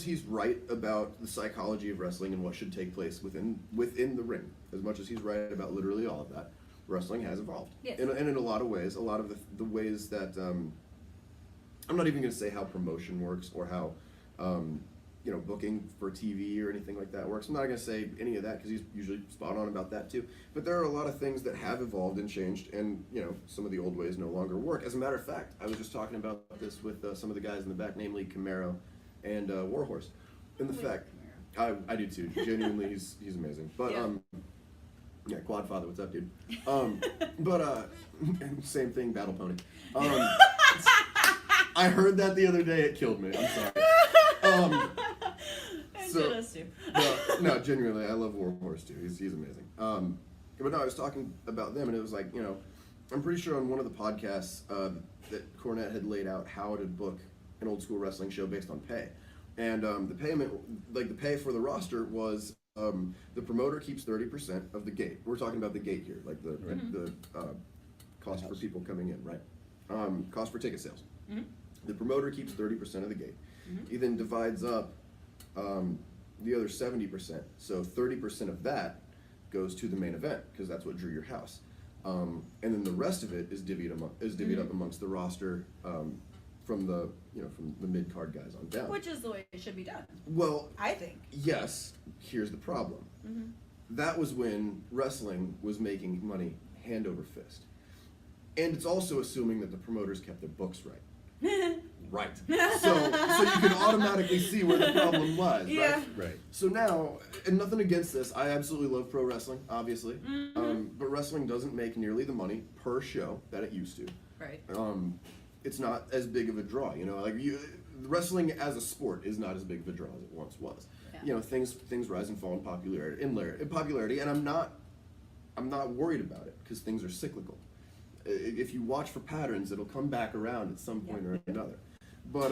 he's right about the psychology of wrestling and what should take place within the ring, as much as he's right about literally all of that, wrestling has evolved. Yes. And in a lot of ways, a lot of the ways that I'm not even going to say how promotion works or how booking for TV or anything like that works. I'm not going to say any of that because he's usually spot on about that too. But there are a lot of things that have evolved and changed, and some of the old ways no longer work. As a matter of fact, I was just talking about this with some of the guys in the back, namely Camaro and Warhorse. And the fact, I do too. Genuinely, he's amazing. But yeah, Quadfather, what's up, dude? But same thing, Battle Pony. I heard that the other day. It killed me. I'm sorry. No, genuinely, I love Warhorse too. He's amazing. But no, I was talking about them, and it was like, I'm pretty sure on one of the podcasts that Cornette had laid out how to book an old school wrestling show based on pay, and the payment, like the pay for the roster was the promoter keeps 30% of the gate. We're talking about the gate here, like the cost for people coming in, right? Cost for ticket sales. The promoter keeps 30% of the gate. He then divides up the other 70%. So 30% of that goes to the main event because that's what drew your house. And then the rest of it is divvied up amongst the roster from the mid card guys on down. Which is the way it should be done. Well, I think. Yes. Here's the problem. That was when wrestling was making money hand over fist, and it's also assuming that the promoters kept their books right. Right. So you can automatically see where the problem lies, right? Right. So now, and nothing against this, I absolutely love pro wrestling, obviously. But wrestling doesn't make nearly the money per show that it used to. Right. It's not as big of a draw, wrestling as a sport is not as big of a draw as it once was. Yeah. Things rise and fall in popularity, and I'm not worried about it because things are cyclical. If you watch for patterns, it'll come back around at some point or another. But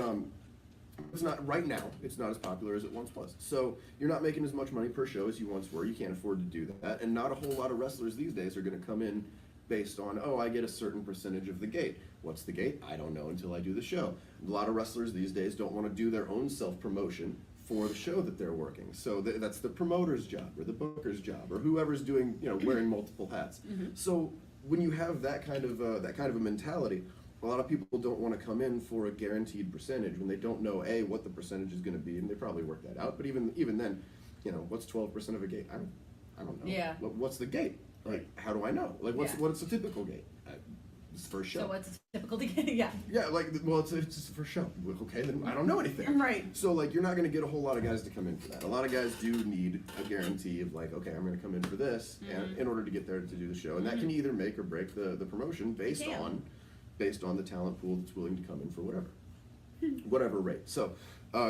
it's not right now. It's not as popular as it once was. So you're not making as much money per show as you once were. You can't afford to do that. And not a whole lot of wrestlers these days are going to come in based on, I get a certain percentage of the gate. What's the gate? I don't know until I do the show. A lot of wrestlers these days don't want to do their own self-promotion for the show that they're working. So that's the promoter's job or the booker's job or whoever's doing, wearing multiple hats. So when you have that kind of a mentality, a lot of people don't want to come in for a guaranteed percentage when they don't know what the percentage is going to be, and they probably work that out. But even then, what's 12% of a gate? I don't know. Yeah. What's the gate? Like, how do I know? Like, what's a typical gate? It's the first show. So what's a typical gate? Yeah. Yeah, it's the first show. Okay, then I don't know anything. Right. So you're not going to get a whole lot of guys to come in for that. A lot of guys do need a guarantee of okay, I'm going to come in for this, and in order to get there to do the show, and that can either make or break the promotion based on the talent pool that's willing to come in for whatever rate. So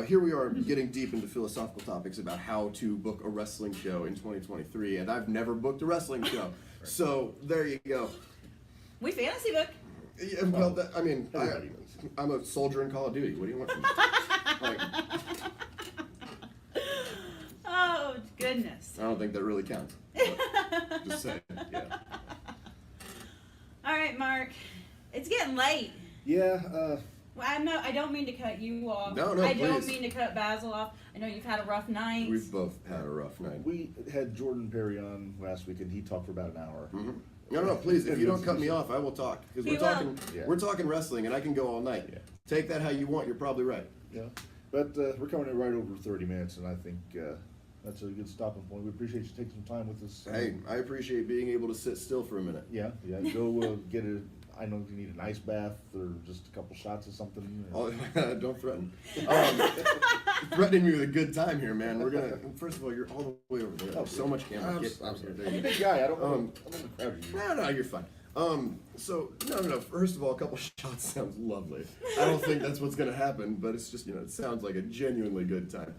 here we are getting deep into philosophical topics about how to book a wrestling show in 2023, and I've never booked a wrestling show. So there you go. We fantasy book. Yeah, well, I'm a soldier in Call of Duty. What do you want from me? Oh, goodness. I don't think that really counts. Just saying, yeah. All right, Mark. It's getting late. Yeah. Well, I don't mean to cut you off. No, I please. don't mean to cut Basil off. I know you've had a rough night. We've both had a rough night. We had Jordan Perry on last week, and he talked for about an hour. No, please. If you don't cut me off, I will talk because we're talking wrestling, and I can go all night. Yeah. Take that how you want. You're probably right. Yeah, but we're coming in right over 30 minutes, and I think that's a good stopping point. We appreciate you taking some time with us. Hey, I appreciate being able to sit still for a minute. Yeah. Go get it. I know if you need an ice bath or just a couple shots of something. Oh, don't threaten. Threatening me with a good time here, man. We're gonna. First of all, you're all the way over there. There's so much camera. I'm a big guy. I don't. I'm in the crowd. No, you're fine. So no. First of all, a couple shots sounds lovely. I don't think that's what's gonna happen, but it's just it sounds like a genuinely good time.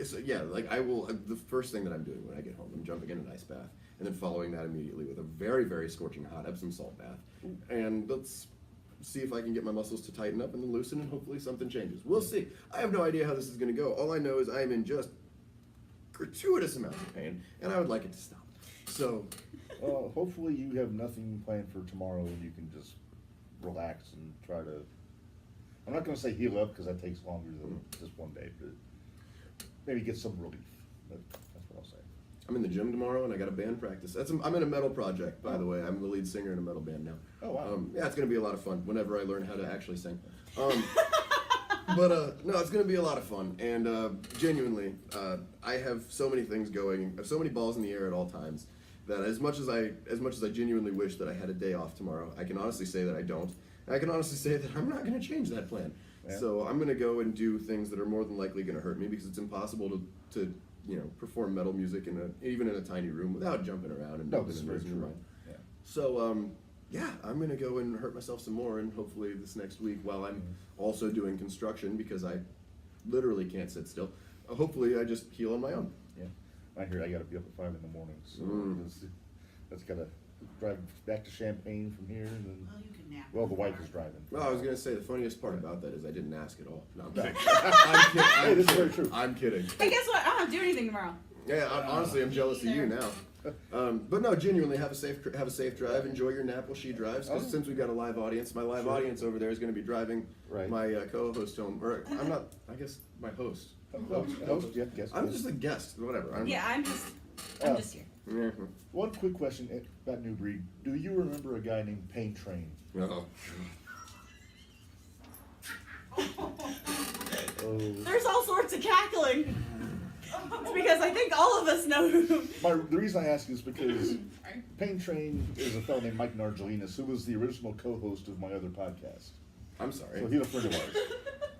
So yeah, like I will. The first thing that I'm doing when I get home, I'm jumping in an ice bath, and then following that immediately with a very, very scorching hot Epsom salt bath, and let's see if I can get my muscles to tighten up and then loosen, and hopefully something changes. We'll see. I have no idea how this is going to go. All I know is I am in just gratuitous amounts of pain, and I would like it to stop. So, hopefully you have nothing planned for tomorrow, and you can just relax and try to. I'm not going to say heal up because that takes longer than just one day, but maybe get some relief. That's what I'll say. I'm in the gym tomorrow, and I got a band practice. I'm in a metal project, by the way. I'm the lead singer in a metal band now. Oh, wow. Yeah, it's going to be a lot of fun whenever I learn how to actually sing. But no, it's going to be a lot of fun. And genuinely, I have so many things going. I have so many balls in the air at all times that as much as I genuinely wish that I had a day off tomorrow, I can honestly say that I don't. And I can honestly say that I'm not going to change that plan. Yeah. So I'm going to go and do things that are more than likely going to hurt me because it's impossible to perform metal music even in a tiny room without jumping around and moving and losing your mind. Yeah. So yeah, I'm going to go and hurt myself some more, and hopefully this next week, while I'm also doing construction because I literally can't sit still, hopefully I just heal on my own. Yeah, I hear I got to be up at 5 in the morning, so that's got to drive back to Champaign from here, and then. Well, the wife is driving. Well, I was going to say the funniest part about that is I didn't ask at all. No, I'm kidding. Hey, this is very true. I'm kidding. Hey, guess what? I don't have to do anything tomorrow. Yeah, honestly, I'm jealous of you now. But no, genuinely, have a safe drive. Enjoy your nap while she drives. Because since we've got a live audience, my live audience over there is going to be driving my co-host home. Or I'm not. I guess my host. Host? Yeah, guest. I'm just a guest. Whatever. I'm just here. Mm-hmm. One quick question about New Breed. Do you remember a guy named Pain Train? No. There's all sorts of cackling. It's because I think all of us know who. The reason I ask is because Pain Train is a fellow named Mike Nargelinas, who was the original co-host of my other podcast. I'm sorry. So he's a friend of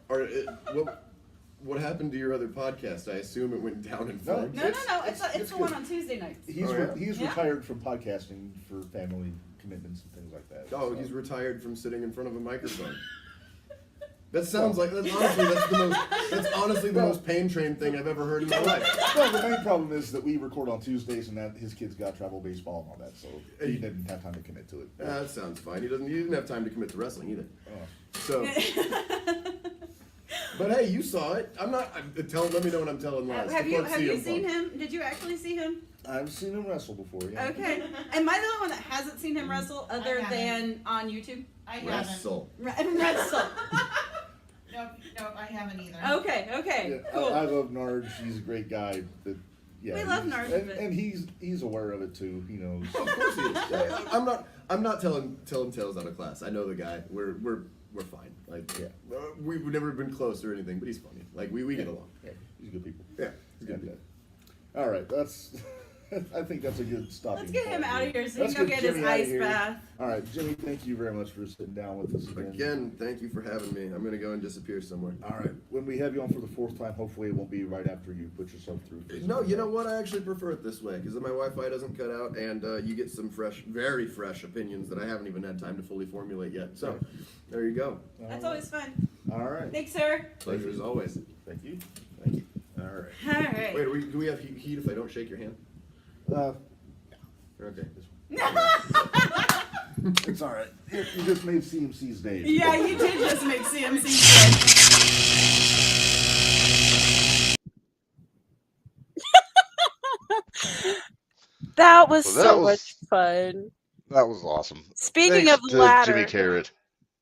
ours. What happened to your other podcast? I assume it went down in flames. No. It's the one on Tuesday nights. He's retired from podcasting for family commitments and things like that. Oh, so. He's retired from sitting in front of a microphone. That sounds like that's honestly the most Pain Train thing I've ever heard in my life. Well, the main problem is that we record on Tuesdays, and that his kids got travel baseball and all that, so he didn't have time to commit to it. That sounds fine. He didn't have time to commit to wrestling either. So. But hey, you saw it. I'm not. Let me know when I'm telling lies. Have you seen him? Did you actually see him? I've seen him wrestle before. Yeah. Okay. Am I the only one that hasn't seen him wrestle other than on YouTube? I wrestle. Wrestle. No, I haven't either. Okay. Yeah, cool. I love Narge. He's a great guy. But yeah, we love Narge, and he's aware of it too. He knows. Of course he is. I'm not telling tales out of class. I know the guy. We're fine. Like we've never been close or anything, but he's funny. Like we get along. Yeah, he's good people. Yeah, he's good people. All right, I think that's a good stopping. Let's get him out of here so he Let's can go get get his Jimmy outta ice here. bath. All right, Jimmy, thank you very much for sitting down with us again. Again, thank you for having me. I'm gonna go and disappear somewhere. All right, when we have you on for the 4th time, hopefully it won't be right after you put yourself through. No, you know what? I actually prefer it this way because then my Wi-Fi doesn't cut out, and you get some very fresh opinions that I haven't even had time to fully formulate yet. So, there you go. That's always fun. All right. Thanks, sir. Pleasure as always. Thank you. All right. All right. Wait, do we have heat if I don't shake your hand? Okay. It's all right. You just made CMC's day. Yeah, you did just make CMC's day. That was much fun. That was awesome. Speaking Thanks of the to ladder. Jimmy Karryt.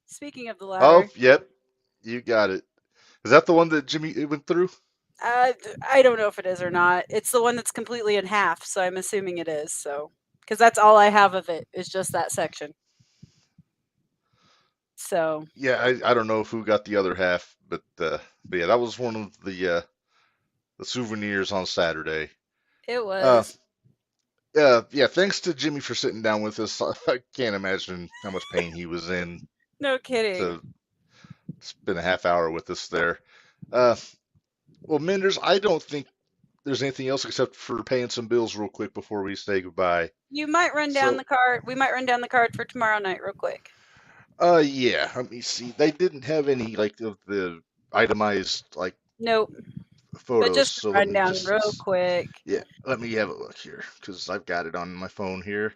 Speaking of the ladder. Oh, yep. You got it. Is that the one that Jimmy went through? I don't know if it is or not. It's the one that's completely in half, so I'm assuming it is. So, because that's all I have of it is just that section. So. Yeah, I don't know who got the other half, but yeah, that was one of the souvenirs on Saturday. It was. Yeah, thanks to Jimmy for sitting down with us. I can't imagine how much pain he was in No kidding. to spend a half hour with us there. Uh, well, Minders, I don't think there's anything else except for paying some bills real quick before we say goodbye. You might run down the card. We might run down the card for tomorrow night real quick. Yeah. Let me see. They didn't have any like of the itemized like Nope. photos. But just so run down real quick. Yeah. Let me have a look here because I've got it on my phone here.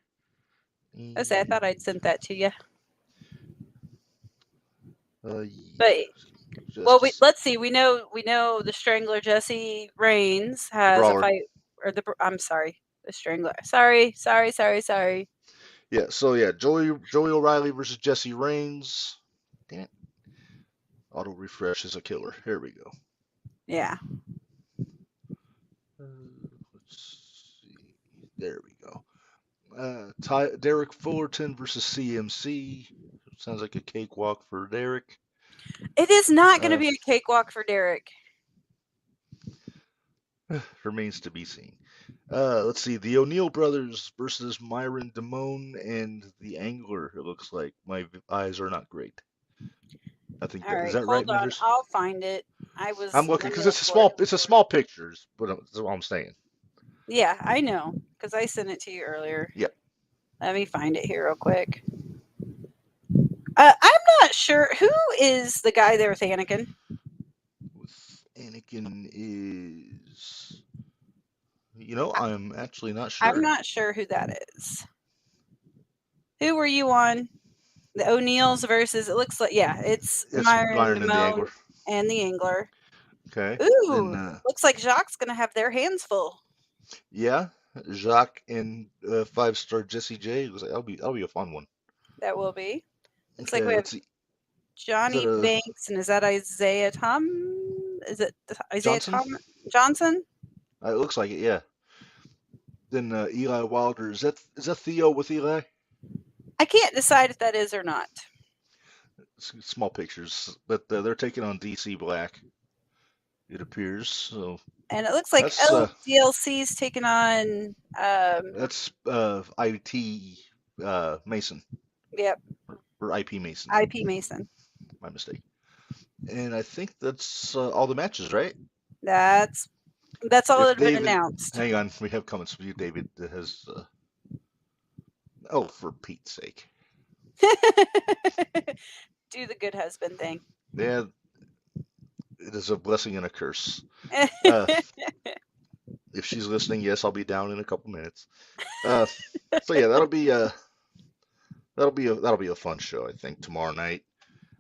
I thought I'd sent that to you. But well, let's see. We know the Strangler Jesse Reigns has a fight, or I'm sorry, the Strangler. Sorry. Yeah. So yeah, Joey O'Reilly versus Jesse Reigns. Damn it. Auto refresh is a killer. Here we go. Yeah. Let's see. There we go. Derek Fullerton versus CMC. Sounds like a cakewalk for Derek. It is not going to be a cakewalk for Derek. Remains to be seen. Let's see. The O'Neill brothers versus Myron Damone and the Angler. It looks like my eyes are not great. I think is that right, Hold on, Minders? I'll find it. I'm looking because it's a small pictures, but that's what I'm saying. Yeah, I know because I sent it to you earlier. Yep. Let me find it here real quick. I'm not sure who is the guy there with Anakin. Anakin is, I'm actually not sure. I'm not sure who that is. Who were you on? The O'Neills versus, it looks like, it's Myron Damone and the Angler. Okay. Ooh, looks like Jacques going to have their hands full. Yeah, Jacques and 5-star Jesse J. That'll be a fun one. That will be. Looks okay, like we have Johnny Banks, and is that Isaiah Tom? Is it Isaiah Johnson? It looks like it, yeah. Then Eli Wilder. Is that Theo with Eli? I can't decide if that is or not. Small pictures, but they're taking on DC Black. It appears so. And it looks like DLC's taking on. That's IT Mason. Yep. Or IP Mason. IP Mason. My mistake. And I think that's all the matches, right? That's all that had been announced. Hang on, we have comments from you, David. That has. Oh, for Pete's sake. Do the good husband thing. Yeah, it is a blessing and a curse. If she's listening, yes, I'll be down in a couple minutes. So yeah, that'll be a fun show, I think, tomorrow night.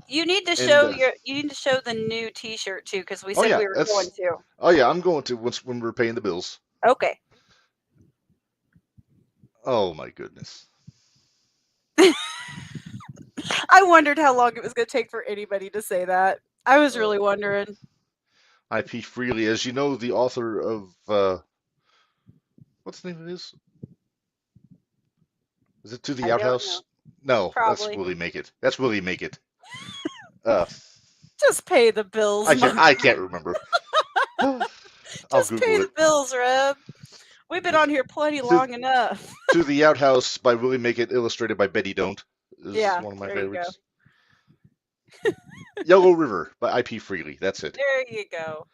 You need to show the new T-shirt too, because we said we were going to. Oh yeah, I'm going to when we're paying the bills. Okay. Oh my goodness. I wondered how long it was going to take for anybody to say that. I was really wondering. IP Freely, as you know, the author of what's the name of this? Is it To the Outhouse? No, probably. That's Willie Make It. That's Willie Make It. Just pay the bills. I can't remember. Just pay the bills, Reb. We've been on here plenty long enough. To the Outhouse by Willie Make It, illustrated by Betty Don't. Is one of my there favorites. Yellow River by IP Freely. That's it. There you go.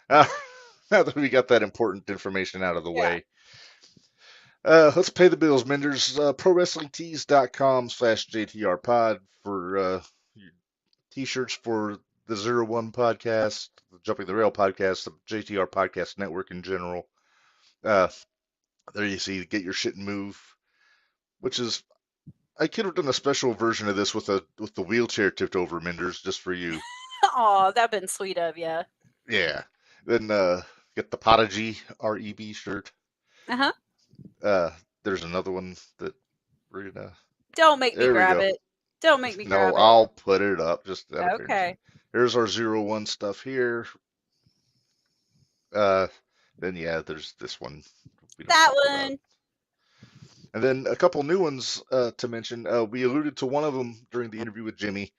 Now that we got that important information out of the way, let's pay the bills, Minders. ProWrestlingTees.com/JTRPod for T-shirts for the 01 podcast, the Jumping the Rail podcast, the JTR podcast network in general. There you see, get your shit and move, which is, I could have done a special version of this with the wheelchair tipped over, Minders, just for you. Aw, that'd been sweet of you. Yeah. Then get the Podigy REB shirt. There's another one that we're gonna. Don't make me grab it. Don't make me grab it. No, I'll put it up. Just okay. Here's our 01 stuff here. Then there's this one. That one. And then a couple new ones to mention. We alluded to one of them during the interview with Jimmy.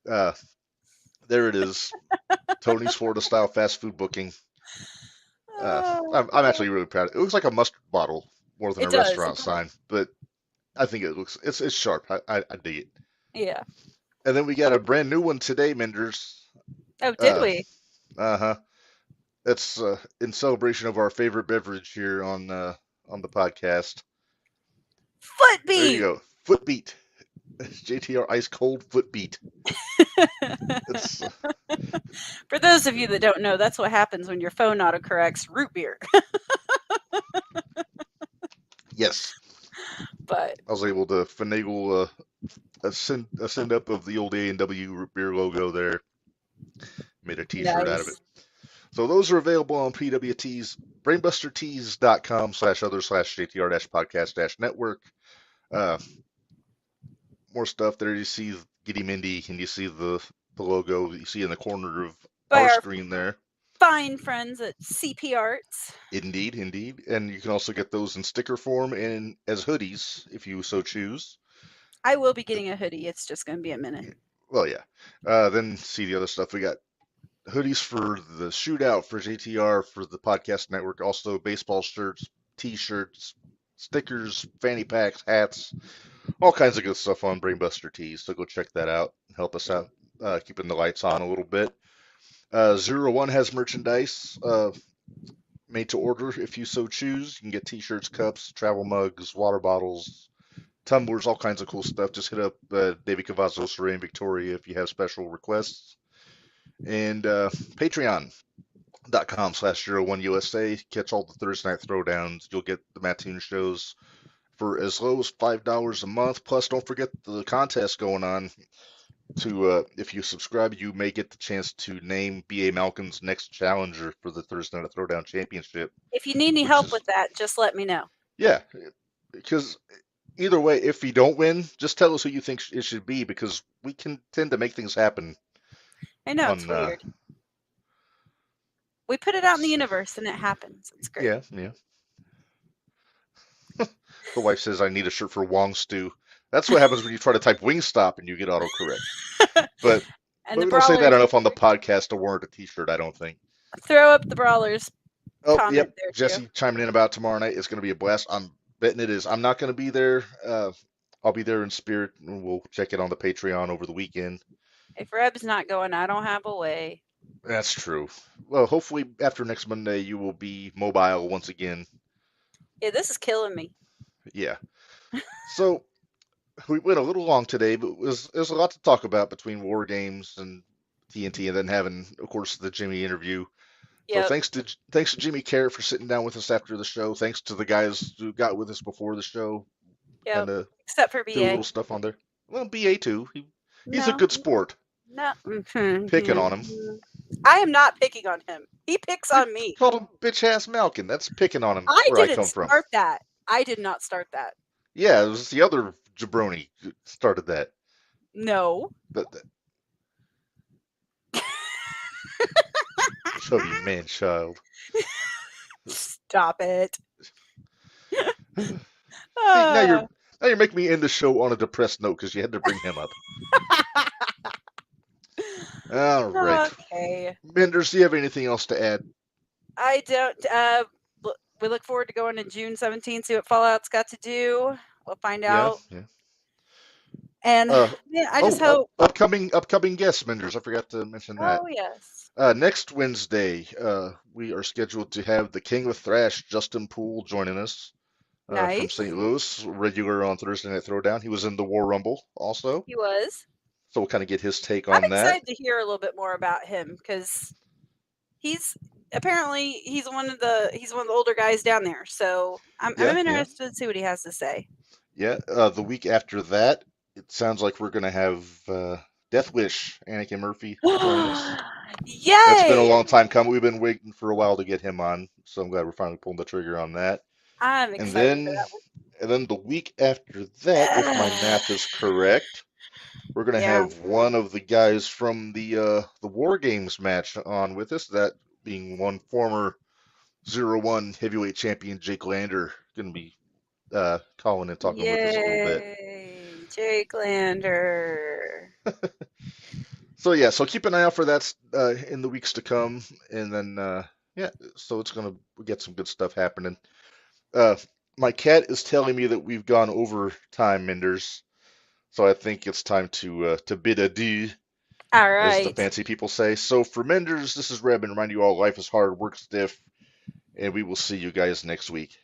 There it is. Tony's Florida style fast food booking. I'm actually really proud. It looks like a mustard bottle more than It a does. restaurant sign, but I think it's sharp. I dig it. Yeah. And then we got a brand new one today, Minderz. Oh, did we? Uh-huh. That's in celebration of our favorite beverage here on the podcast. Foot There you beat. go. Foot beat. JTR ice cold foot beat. It's For those of you that don't know, that's what happens when your phone autocorrects root beer. yes. But I was able to finagle a send up of the old A&W root beer logo there. Made a t-shirt out of it. nice. So those are available on PWT's brainbustertees.com/other/JTR-podcast-network. More stuff there. You see Giddy Mindy and you see the logo you see in the corner of By our our screen there. fine friends at CP Arts. Indeed. And you can also get those in sticker form and as hoodies if you so choose. I will be getting a hoodie. It's just going to be a minute. Well, yeah. Then see the other stuff. We got hoodies for the shootout for JTR for the podcast network. Also baseball shirts, t-shirts, stickers, fanny packs, hats, all kinds of good stuff on Brainbuster Tees. So go check that out. Help us out keeping the lights on a little bit. 01 has merchandise made to order if you so choose. You can get t-shirts, cups, travel mugs, water bottles, tumblers, all kinds of cool stuff. Just hit up David Cavazos or Ray in Victoria if you have special requests. And patreon.com/01USA. Catch all the Thursday night throwdowns. You'll get the Mattoon shows for as low as $5 a month. Plus, don't forget the contest going on. To if you subscribe, you may get the chance to name B.A. Malkin's next challenger for the Thursday Night Throwdown Championship. If you need any help with that, just let me know. Yeah, because either way, if you don't win, just tell us who you think it should be, because we can tend to make things happen. I know, it's weird. We put it out in the universe and it happens. It's great. Yeah. The wife says, I need a shirt for Wong Stew. That's what happens when you try to type Wingstop and you get autocorrect. But we don't say that enough on the podcast to warrant a t-shirt, I don't think. Throw up the Brawlers. Oh, yep. Jesse chiming in about tomorrow night. It's going to be a blast. I'm betting it is. I'm not going to be there. I'll be there in spirit, and we'll check it on the Patreon over the weekend. If Reb's not going, I don't have a way. That's true. Well, hopefully after next Monday, you will be mobile once again. Yeah, this is killing me. Yeah. So we went a little long today, but there's a lot to talk about between WarGames and TNT, and then having, of course, the Jimmy interview. Yep. So thanks to Jimmy Karryt for sitting down with us after the show. Thanks to the guys who got with us before the show. Yeah. Except for BA. Do a little stuff on there. Well, BA too. He's a good sport. No. Picking on him. I am not picking on him. He picks on me. Called him bitch ass Malkin. That's picking on him. I didn't start that. I did not start that. Yeah, it was the other jabroni who started that. No. But chubby man child. Stop it. Now you're making me end the show on a depressed note because you had to bring him up. All right. Okay. Minderz, do you have anything else to add? I don't. We look forward to going to June 17th, see what Fallout's got to do. We'll find out. Yeah. And I just hope. Upcoming guests, Minderz. I forgot to mention that. Oh, yes. Next Wednesday, we are scheduled to have the King of Thrash, Justin Poole, joining us. Nice. From St. Louis, regular on Thursday Night Throwdown. He was in the War Rumble also. He was. So we'll kind of get his take on that. I'm excited to hear a little bit more about him because he's one of the older guys down there. So I'm interested to see what he has to say. Yeah. The week after that, it sounds like we're gonna have Death Wish, Anakin Murphy join us. Yay! It's been a long time coming. We've been waiting for a while to get him on, so I'm glad we're finally pulling the trigger on that. I'm excited for that one. And then the week after that, if my math is correct, we're going to have one of the guys from the WarGames match on with us, that being one former 01 heavyweight champion, Jake Lander, going to be calling and talking with us a little bit. Jake Lander. So keep an eye out for that in the weeks to come. And then, so we get some good stuff happening. my cat is telling me that we've gone over time, Minderz. So I think it's time to bid adieu, All as the right. fancy people say. So for Minderz, this is Reb, and remind you all life is hard, work stiff, and we will see you guys next week.